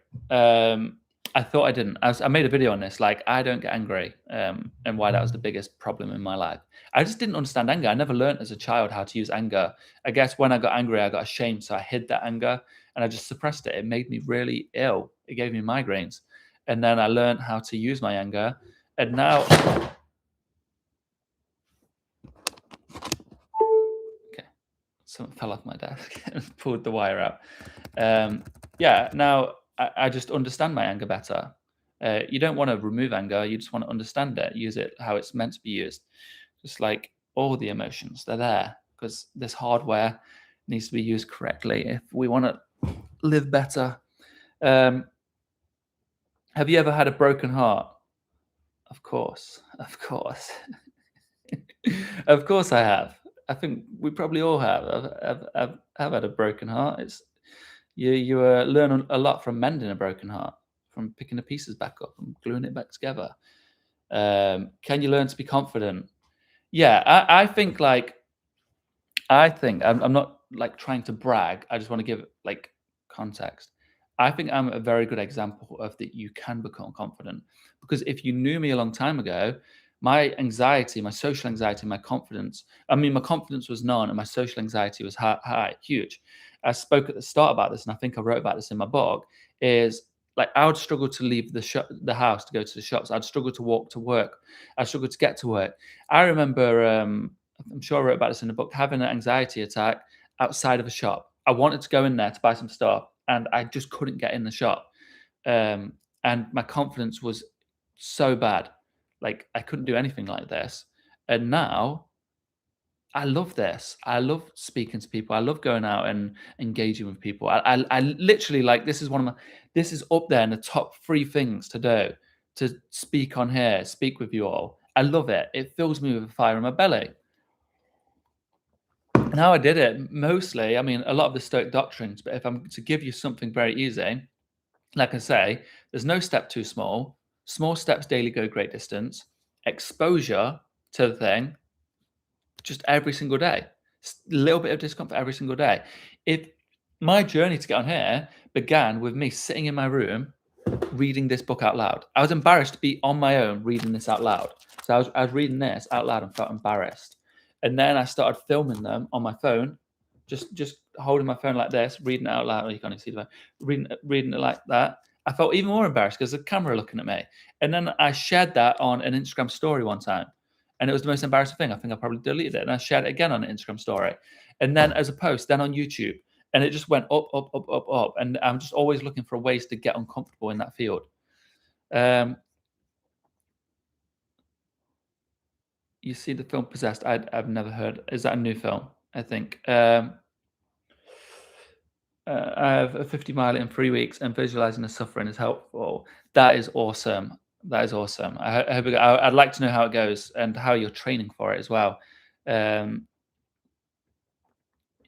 A: I thought I didn't. I made a video on this. Like, I don't get angry, and why that was the biggest problem in my life. I just didn't understand anger. I never learned as a child how to use anger. I guess when I got angry, I got ashamed, so I hid that anger and I just suppressed it. It made me really ill. It gave me migraines, and then I learned how to use my anger, and now. Okay, something fell off my desk and pulled the wire out. Yeah, now I just understand my anger better. You don't want to remove anger, you just want to understand it, use it how it's meant to be used. Just like all the emotions, they're there because this hardware needs to be used correctly if we want to live better. Have you ever had a broken heart? Of course, of course. Of course I have. I think we probably all have. I've had a broken heart. It's you learn a lot from mending a broken heart, from picking the pieces back up and gluing it back together. Can you learn to be confident? Yeah, I think I'm not like trying to brag. I just want to give like context. I think I'm a very good example of that you can become confident because if you knew me a long time ago, my anxiety, my social anxiety, my confidence, I mean, my confidence was none and my social anxiety was high, huge. I spoke at the start about this and I think I wrote about this in my book is like I would struggle to leave the house to go to the shops. I'd struggle to walk to work. I'd struggle to get to work. I remember I'm sure I wrote about this in the book, having an anxiety attack outside of a shop. I wanted to go in there to buy some stuff and I just couldn't get in the shop. And my confidence was so bad. Like I couldn't do anything like this. And now I love this. I love speaking to people. I love going out and engaging with people. I literally like this is up there in the top three things to do to speak on here, speak with you all. I love it. It fills me with a fire in my belly. And how I did it, mostly, I mean, a lot of the Stoic doctrines, but if I'm to give you something very easy, like I say, there's no step too small. Small steps daily go great distance. Exposure to the thing, just every single day. A little bit of discomfort every single day. If my journey to get on here began with me sitting in my room reading this book out loud. I was embarrassed to be on my own reading this out loud. So I was reading this out loud and felt embarrassed. And then I started filming them on my phone, just holding my phone like this, reading it out loud. You can't even see the phone. Reading it like that. I felt even more embarrassed because the camera looking at me. And then I shared that on an Instagram story one time. And it was the most embarrassing thing. I think I probably deleted it. And I shared it again on an Instagram story. And then as a post, then on YouTube. And it just went up, up, up, up, up. And I'm just always looking for ways to get uncomfortable in that field. You see the film Possessed? I've never heard. Is that a new film? I think. I have a 50-mile in 3 weeks, and visualizing the suffering is helpful. That is awesome. That is awesome. I hope I'd like to know how it goes and how you're training for it as well. Um,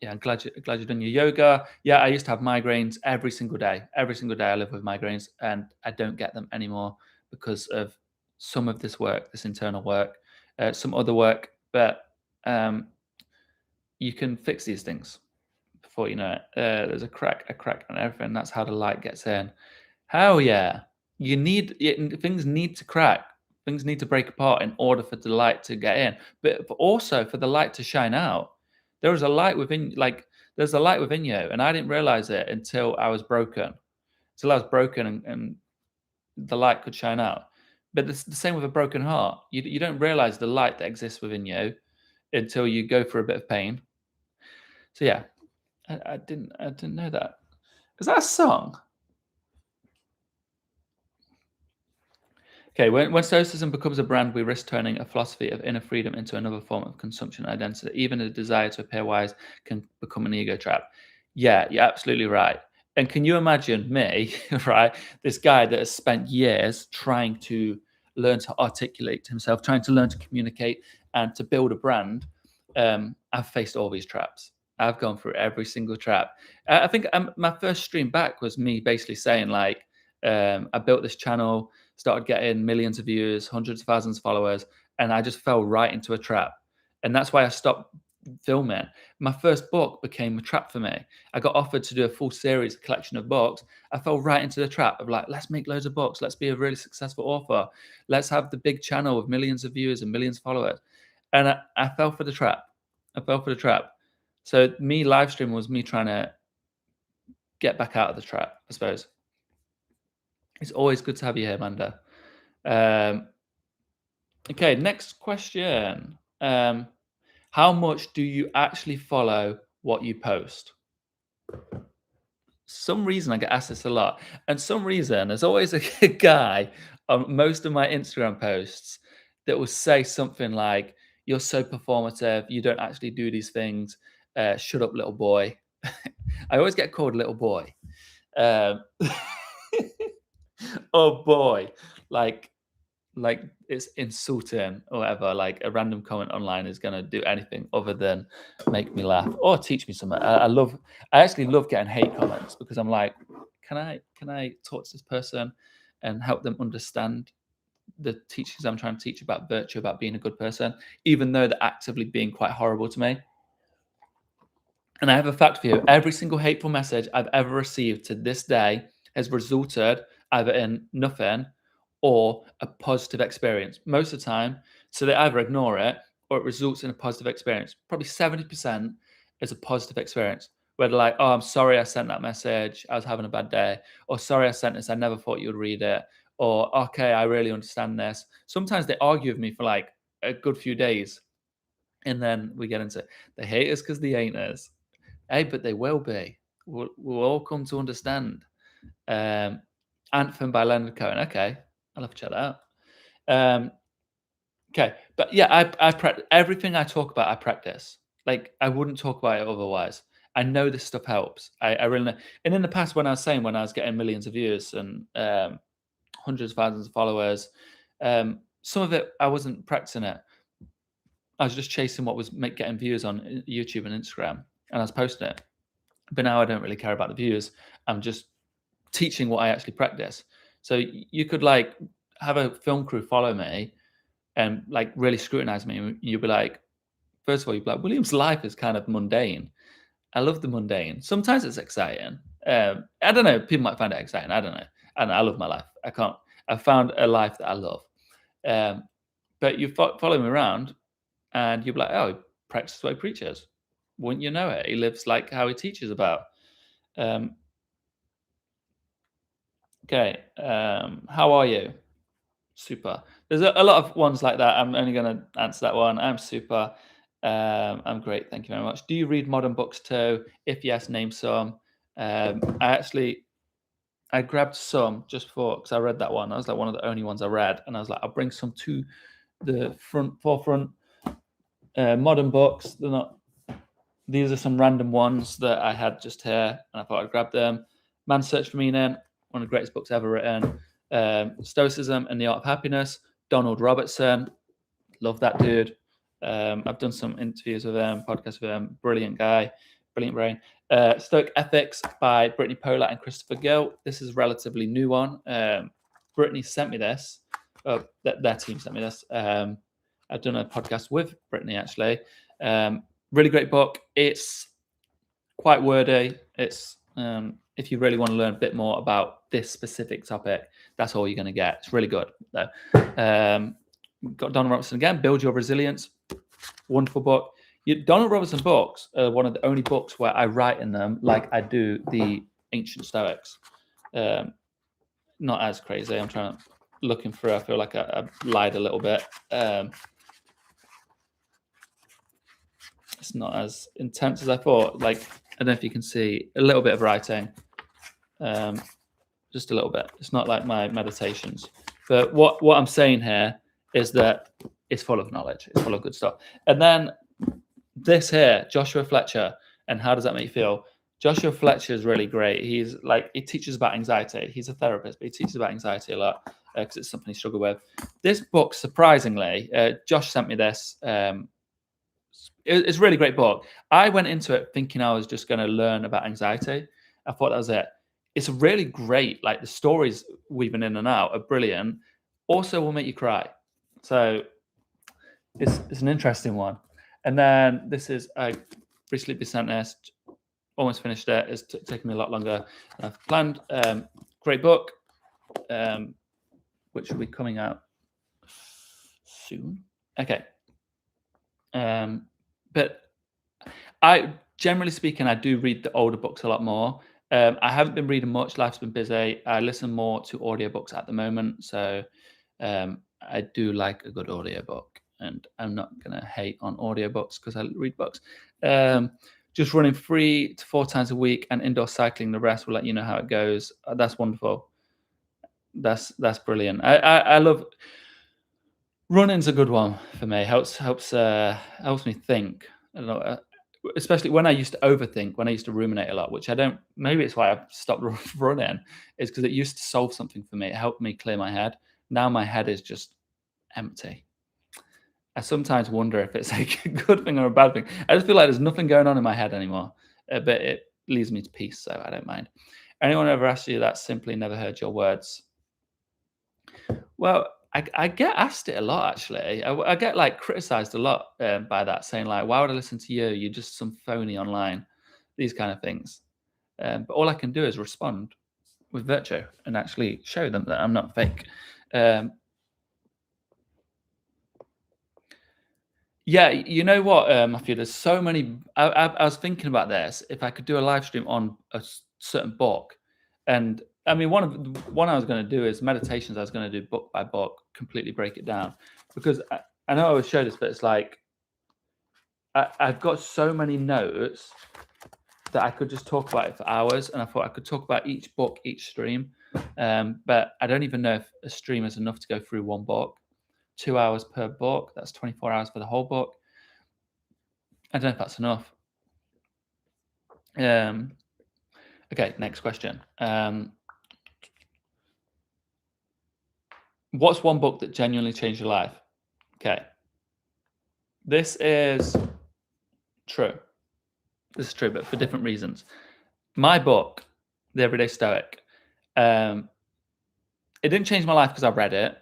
A: Yeah, I'm glad you're doing your yoga. Yeah, I used to have migraines every single day. Every single day I live with migraines and I don't get them anymore because of some of this work, this internal work, some other work, but you can fix these things before you know it. There's a crack on everything. That's how the light gets in. Hell yeah. Things need to crack. Things need to break apart in order for the light to get in, but also for the light to shine out. There is a light within, like there's a light within you, and I didn't realize it until I was broken. Until I was broken, and the light could shine out. But it's the same with a broken heart. You don't realize the light that exists within you until you go through a bit of pain. So yeah, I didn't know that. Is that a song? Okay, when Stoicism becomes a brand, we risk turning a philosophy of inner freedom into another form of consumption identity. Even a desire to appear wise can become an ego trap. Yeah, you're absolutely right. And can you imagine me, right? This guy that has spent years trying to learn to articulate himself, trying to learn to communicate and to build a brand. I've faced all these traps. I've gone through every single trap. I think my first stream back was me basically saying like, I built this channel, started getting millions of views, hundreds of thousands of followers, and I just fell right into a trap. And that's why I stopped filming. My first book became a trap for me. I got offered to do a full series, a collection of books. I fell right into the trap of like, let's make loads of books. Let's be a really successful author. Let's have the big channel with millions of viewers and millions of followers. And I fell for the trap. I fell for the trap. So me live streaming was me trying to get back out of the trap, I suppose. It's always good to have you here, Amanda. Okay, next question. How much do you actually follow what you post? Some reason I get asked this a lot, and some reason there's always a guy on most of my Instagram posts that will say something like, "You're so performative. You don't actually do these things. Shut up, little boy." I always get called little boy. Um, oh boy, like like it's insulting or whatever. Like a random comment online is gonna do anything other than make me laugh or teach me something. I actually love getting hate comments because I'm like, can I talk to this person and help them understand the teachings I'm trying to teach about virtue, about being a good person, even though they're actively being quite horrible to me. And I have a fact for you. Every single hateful message I've ever received to this day has resulted either in nothing or a positive experience. Most of the time, so they either ignore it or it results in a positive experience. Probably 70% is a positive experience where they're like, oh, I'm sorry I sent that message. I was having a bad day. Or sorry I sent this. I never thought you would read it. Or, okay, I really understand this. Sometimes they argue with me for like a good few days. And then we get into they hate us because they ain't us. Hey, but they will be. We'll all come to understand. Anthem by Leonard Cohen. Okay, I'll have to check that out. Okay, but yeah, I practice everything I talk about. I practice. Like I wouldn't talk about it otherwise. I know this stuff helps. I really know. And in the past, when I was saying when I was getting millions of views and hundreds of thousands of followers, some of it I wasn't practicing it. I was just chasing what was getting views on YouTube and Instagram, and I was posting it. But now I don't really care about the views. I'm just teaching what I actually practice. So you could like have a film crew follow me and like really scrutinize me. You'll be like, first of all, you'll be like, William's life is kind of mundane. I love the mundane. Sometimes it's exciting. I don't know. People might find it exciting. I don't know. I love my life. I found a life that I love. But you follow me around and you'll be like, oh, he practices what he preaches. Wouldn't you know it? He lives like how he teaches about. Okay. How are you? Super. There's a lot of ones like that. I'm only going to answer that one. I'm super. I'm great. Thank you very much. Do you read modern books too? If yes, name some. I grabbed some just for because I read that one. That was like one of the only ones I read, and I was like, I'll bring some to the forefront. Modern books. They're not. These are some random ones that I had just here, and I thought I'd grab them. Man's Search for Meaning, one of the greatest books ever written. Stoicism and the Art of Happiness. Donald Robertson, love that dude. I've done some interviews with him, podcasts with him. Brilliant guy, brilliant brain. Stoic Ethics by Brittany Polat and Christopher Gill. This is a relatively new one. Brittany sent me this. Their team sent me this. I've done a podcast with Brittany actually. Really great book. It's quite wordy. It's if you really want to learn a bit more about this specific topic, that's all you're going to get. It's really good. Though. Got Donald Robertson again. Build Your Resilience. Wonderful book. Donald Robertson books are one of the only books where I write in them like I do the ancient Stoics. Not as crazy. I'm looking through. I feel like I lied a little bit. It's not as intense as I thought. Like, I don't know if you can see a little bit of writing, just a little bit. It's not like my meditations. But what I'm saying here is that it's full of knowledge. It's full of good stuff. And then this here, Joshua Fletcher, and how does that make you feel? Joshua Fletcher is really great. He's like, he teaches about anxiety. He's a therapist, but he teaches about anxiety a lot because it's something he struggled with. This book, surprisingly, Josh sent me this. It's a really great book. I went into it thinking I was just going to learn about anxiety. I thought that was it. It's really great. Like the stories weaving in and out are brilliant. Also, will make you cry. So it's an interesting one. And then this is I recently been sent this. Almost finished it. It's taken me a lot longer than I've planned. Great book, um, which will be coming out soon. Okay. But I generally speaking, I do read the older books a lot more. I haven't been reading much. Life's been busy. I listen more to audiobooks at the moment. So I do like a good audiobook, and I'm not gonna hate on audiobooks because I read books. Um, just running 3 to 4 times a week and indoor cycling the rest will let you know how it goes. That's wonderful. That's brilliant. I love running's a good one for me. Helps me think. I don't know, especially when I used to overthink, when I used to ruminate a lot, which I don't. Maybe it's why I stopped running. Is because it used to solve something for me. It helped me clear my head. Now my head is just empty. I sometimes wonder if it's like a good thing or a bad thing. I just feel like there's nothing going on in my head anymore, but it leaves me to peace, so I don't mind. Anyone ever asked you that? Simply never heard your words. Well, I get asked it a lot actually. I get like criticized a lot by that, saying like, "Why would I listen to you? You're just some phony online." These kind of things. But all I can do is respond with virtue and actually show them that I'm not fake. Um, yeah, you know what, Matthew? There's so many. I was thinking about this. If I could do a live stream on a certain book, and I mean, one I was going to do is meditations. I was going to do book by book, completely break it down, because I know I always show this, but it's like I've got so many notes that I could just talk about it for hours, and I thought I could talk about each book, each stream, but I don't even know if a stream is enough to go through one book. 2 hours per book. That's 24 hours for the whole book. I don't know if that's enough. Um, okay, next question. What's one book that genuinely changed your life? Okay, this is true. This is true, but for different reasons. My book, The Everyday Stoic, um, it didn't change my life because I read it.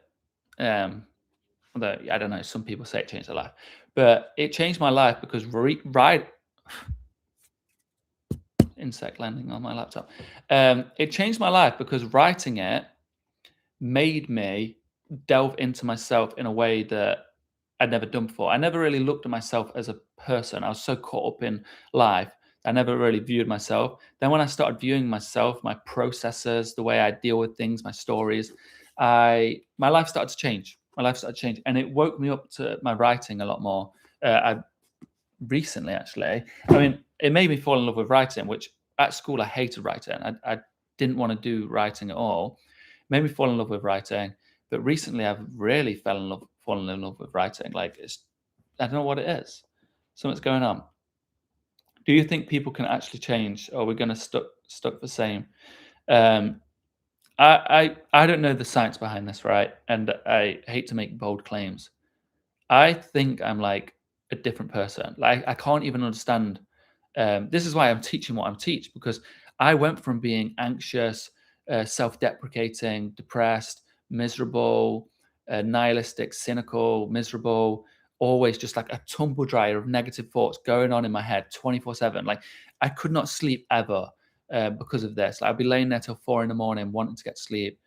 A: Although I don't know, some people say it changed their life, but it changed my life because insect landing on my laptop. It changed my life because writing it made me delve into myself in a way that I'd never done before. I never really looked at myself as a person. I was so caught up in life. I never really viewed myself. Then when I started viewing myself, my processes, the way I deal with things, my stories, my life started to change. My life started to change, and it woke me up to my writing a lot more. I recently, actually, I mean, it made me fall in love with writing, which at school I hated writing. I didn't want to do writing at all. It made me fall in love with writing, but recently I've really fallen in love with writing. Like I don't know what it is. Something's going on. Do you think people can actually change, or we're going to stuck the same? Um, I don't know the science behind this, right? And I hate to make bold claims. I think I'm like a different person. Like I can't even understand. This is why I'm teaching what I'm teaching, because I went from being anxious, self-deprecating, depressed, miserable, nihilistic, cynical, miserable, always just like a tumble dryer of negative thoughts going on in my head 24/7. Like I could not sleep ever because of this. Like I'd be laying there till 4 in the morning, wanting to get sleep,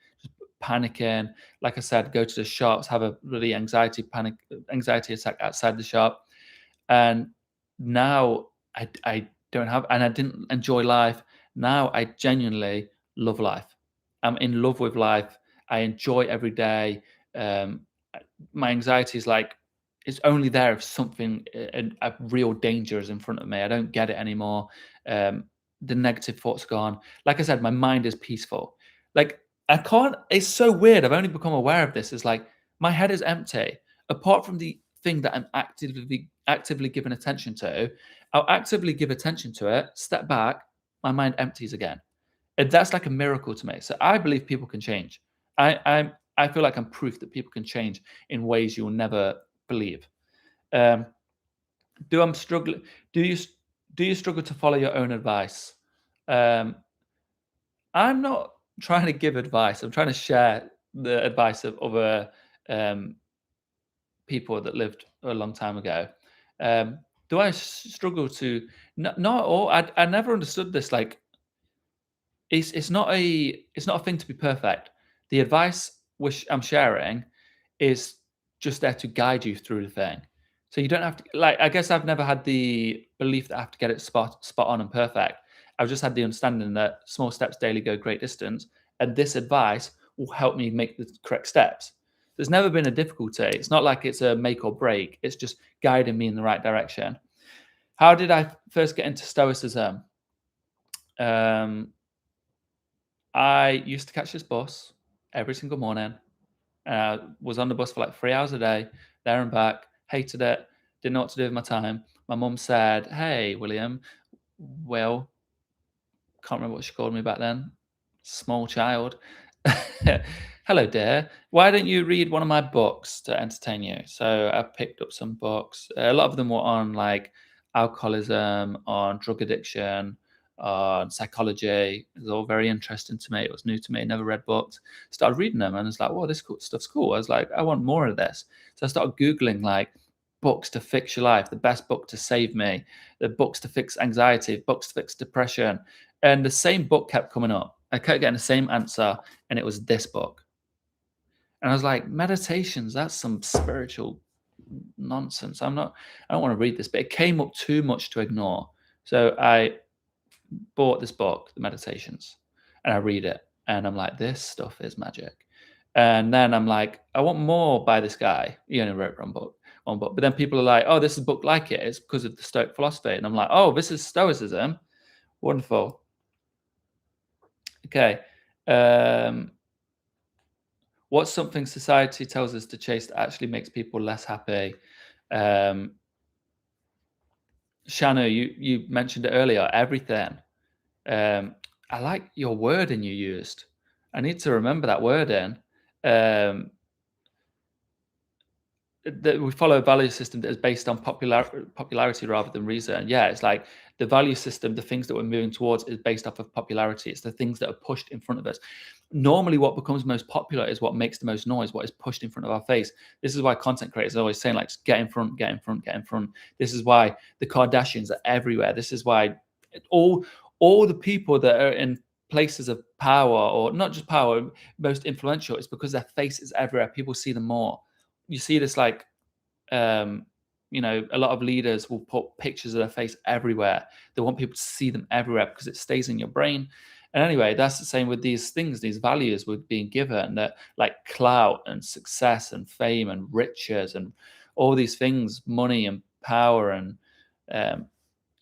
A: panicking. Like I said, go to the shops, have a really anxiety attack outside the shop. And now I don't have, and I didn't enjoy life. Now I genuinely love life. I'm in love with life. I enjoy every day. Um, my anxiety is like, it's only there if something, a real danger is in front of me. I don't get it anymore. Um, the negative thoughts are gone. Like I said, my mind is peaceful. Like I can't. It's so weird. I've only become aware of this. Is like my head is empty. Apart from the thing that I'm actively giving attention to, I'll actively give attention to it. Step back, my mind empties again. And that's like a miracle to me. So I believe people can change. I feel like I'm proof that people can change in ways you'll never believe. Um, Do I'm struggling? Do you s- do you struggle to follow your own advice? Um, I'm not trying to give advice. I'm trying to share the advice of other um, people that lived a long time ago. Um, do I struggle to? Not at all. I never understood this. Like it's not a thing to be perfect. The advice which I'm sharing is just there to guide you through the thing. So you don't have to like I guess I've never had the belief that I have to get it spot on and perfect. I've just had the understanding that small steps daily go great distance, and this advice will help me make the correct steps. There's never been a difficulty. It's not like it's a make or break. It's just guiding me in the right direction. How did I first get into Stoicism? Um, I used to catch this bus every single morning. Was on the bus for like 3 hours a day, there and back. Hated it. Didn't know what to do with my time. My mum said, "Hey, William, well, can't remember what she called me back then. Small child. Hello, dear. Why don't you read one of my books to entertain you?" So I picked up some books. A lot of them were on like alcoholism, on drug addiction, on psychology. It was all very interesting to me. It was new to me. Never read books. Started reading them, and it's like, "Whoa, this stuff's cool." I was like, "I want more of this." So I started googling like books to fix your life, the best book to save me, the books to fix anxiety, books to fix depression, and the same book kept coming up. I kept getting the same answer, and it was this book. And I was like, meditations, that's some spiritual nonsense. I don't want to read this, but it came up too much to ignore. So I bought this book, The Meditations, and I read it. And I'm like, this stuff is magic. And then I'm like, I want more by this guy. He only wrote one book. But then people are like, oh, this is a book like it. It's because of the Stoic philosophy. And I'm like, oh, this is Stoicism. Wonderful. Okay. Um, what's something society tells us to chase that actually makes people less happy? Um, Shanu, you mentioned it earlier. Everything. Um, I like your wording you used. I need to remember that wording. Um, that we follow a value system that is based on popularity rather than reason. Yeah, it's like the value system, the things that we're moving towards is based off of popularity. It's the things that are pushed in front of us. Normally, what becomes most popular is what makes the most noise, what is pushed in front of our face. This is why content creators are always saying, like, just get in front, get in front, get in front. This is why the Kardashians are everywhere. This is why all all the people that are in places of power, or not just power, most influential, is because their face is everywhere. People see them more. You see this like um, a lot of leaders will put pictures of their face everywhere. They want people to see them everywhere because it stays in your brain. And anyway, that's the same with these things, these values we're being given, that like clout and success and fame and riches and all these things, money and power and um,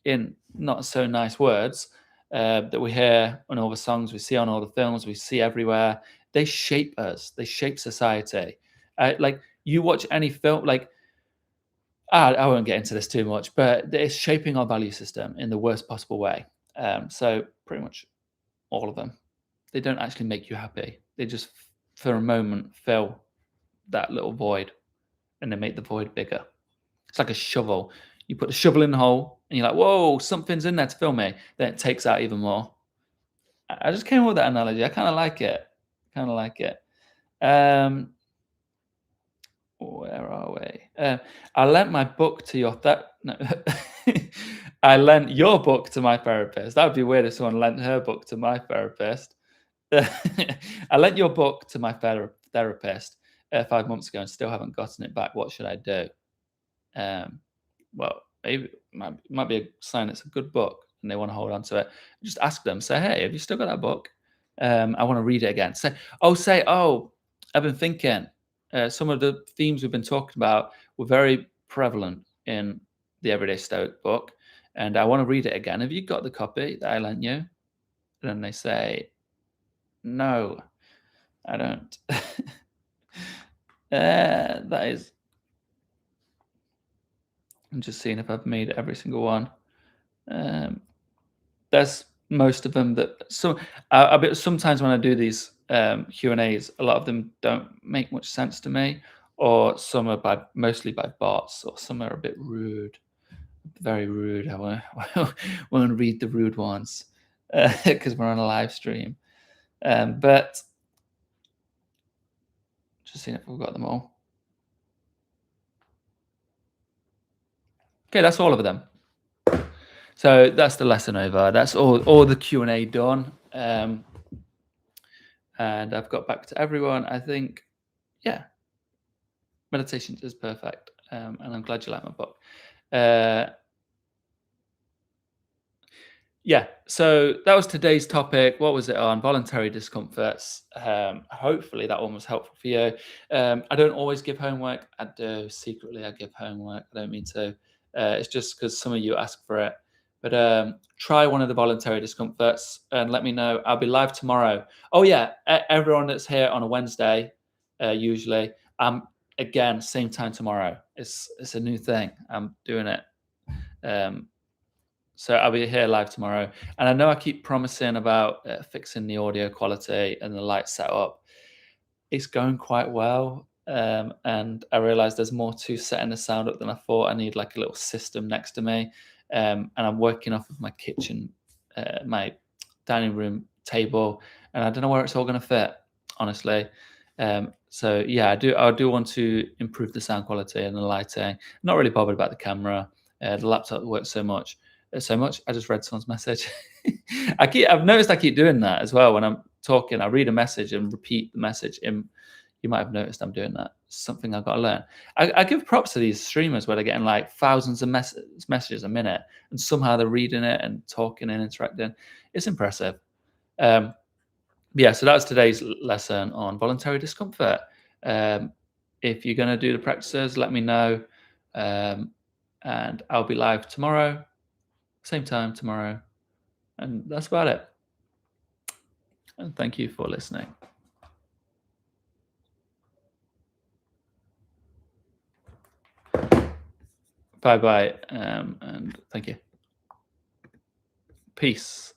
A: in not so nice words that we hear on all the songs, we see on all the films, we see everywhere. They shape us. They shape society. Like you watch any film, like I won't get into this too much, but it's shaping our value system in the worst possible way. So pretty much all of them. They don't actually make you happy. They just, for a moment, fill that little void, and they make the void bigger. It's like a shovel. You put the shovel in the hole, and you're like, "Whoa, something's in there to fill me." Then it takes out even more. I just came up with that analogy. I kind of like it. Kind of like it. Um, Where are we? I lent my book to your no. I lent your book to my therapist. That would be weird if someone lent her book to my therapist. I lent your book to my therapist 5 months ago and still haven't gotten it back. What should I do? Um, well, maybe might be a sign it's a good book and they want to hold on to it. Just ask them. Say, hey, have you still got that book? I want to read it again. Oh, I've been thinking. Some of the themes we've been talking about were very prevalent in the Everyday Stoic book, and I want to read it again. Have you got the copy that I lent you? And then they say, no, I don't. That is. I'm just seeing if I've made every single one. Um, there's most of them that sometimes when I do these Q and A's, a lot of them don't make much sense to me, or some are mostly by bots, or some are a bit rude. very rude. I won't read the rude ones because we're on a live stream. But just seeing if we've got them all. Okay, that's all of them. So that's the lesson over. That's all the Q&A done. And I've got back to everyone. I think, yeah, meditation is perfect. And I'm glad you like my book. Yeah, so that was today's topic. What was it on? Voluntary discomforts. Hopefully that one was helpful for you. I don't always give homework. I do secretly. I give homework. I don't mean to. It's just because some of you ask for it. But try one of the voluntary discomforts and let me know. I'll be live tomorrow. Oh yeah, everyone that's here on a Wednesday, usually. Again, same time tomorrow. It's a new thing. I'm doing it. So I'll be here live tomorrow. And I know I keep promising about fixing the audio quality and the light setup. It's going quite well. And I realized there's more to setting the sound up than I thought. I need like a little system next to me. And I'm working off of my kitchen, my dining room table. And I don't know where it's all going to fit, honestly. So yeah, I do want to improve the sound quality and the lighting. Not really bothered about the camera. The laptop works so much. I just read someone's message. I've noticed I keep doing that as well when I'm talking. I read a message and repeat the message. You might have noticed I'm doing that. It's something I've got to learn. I give props to these streamers where they're getting like thousands of messages a minute, and somehow they're reading it and talking and interacting. It's impressive. Yeah, so that was today's lesson on voluntary discomfort. If you're going to do the practices, let me know. And I'll be live tomorrow, same time tomorrow. And that's about it. And thank you for listening. Bye-bye. And thank you. Peace.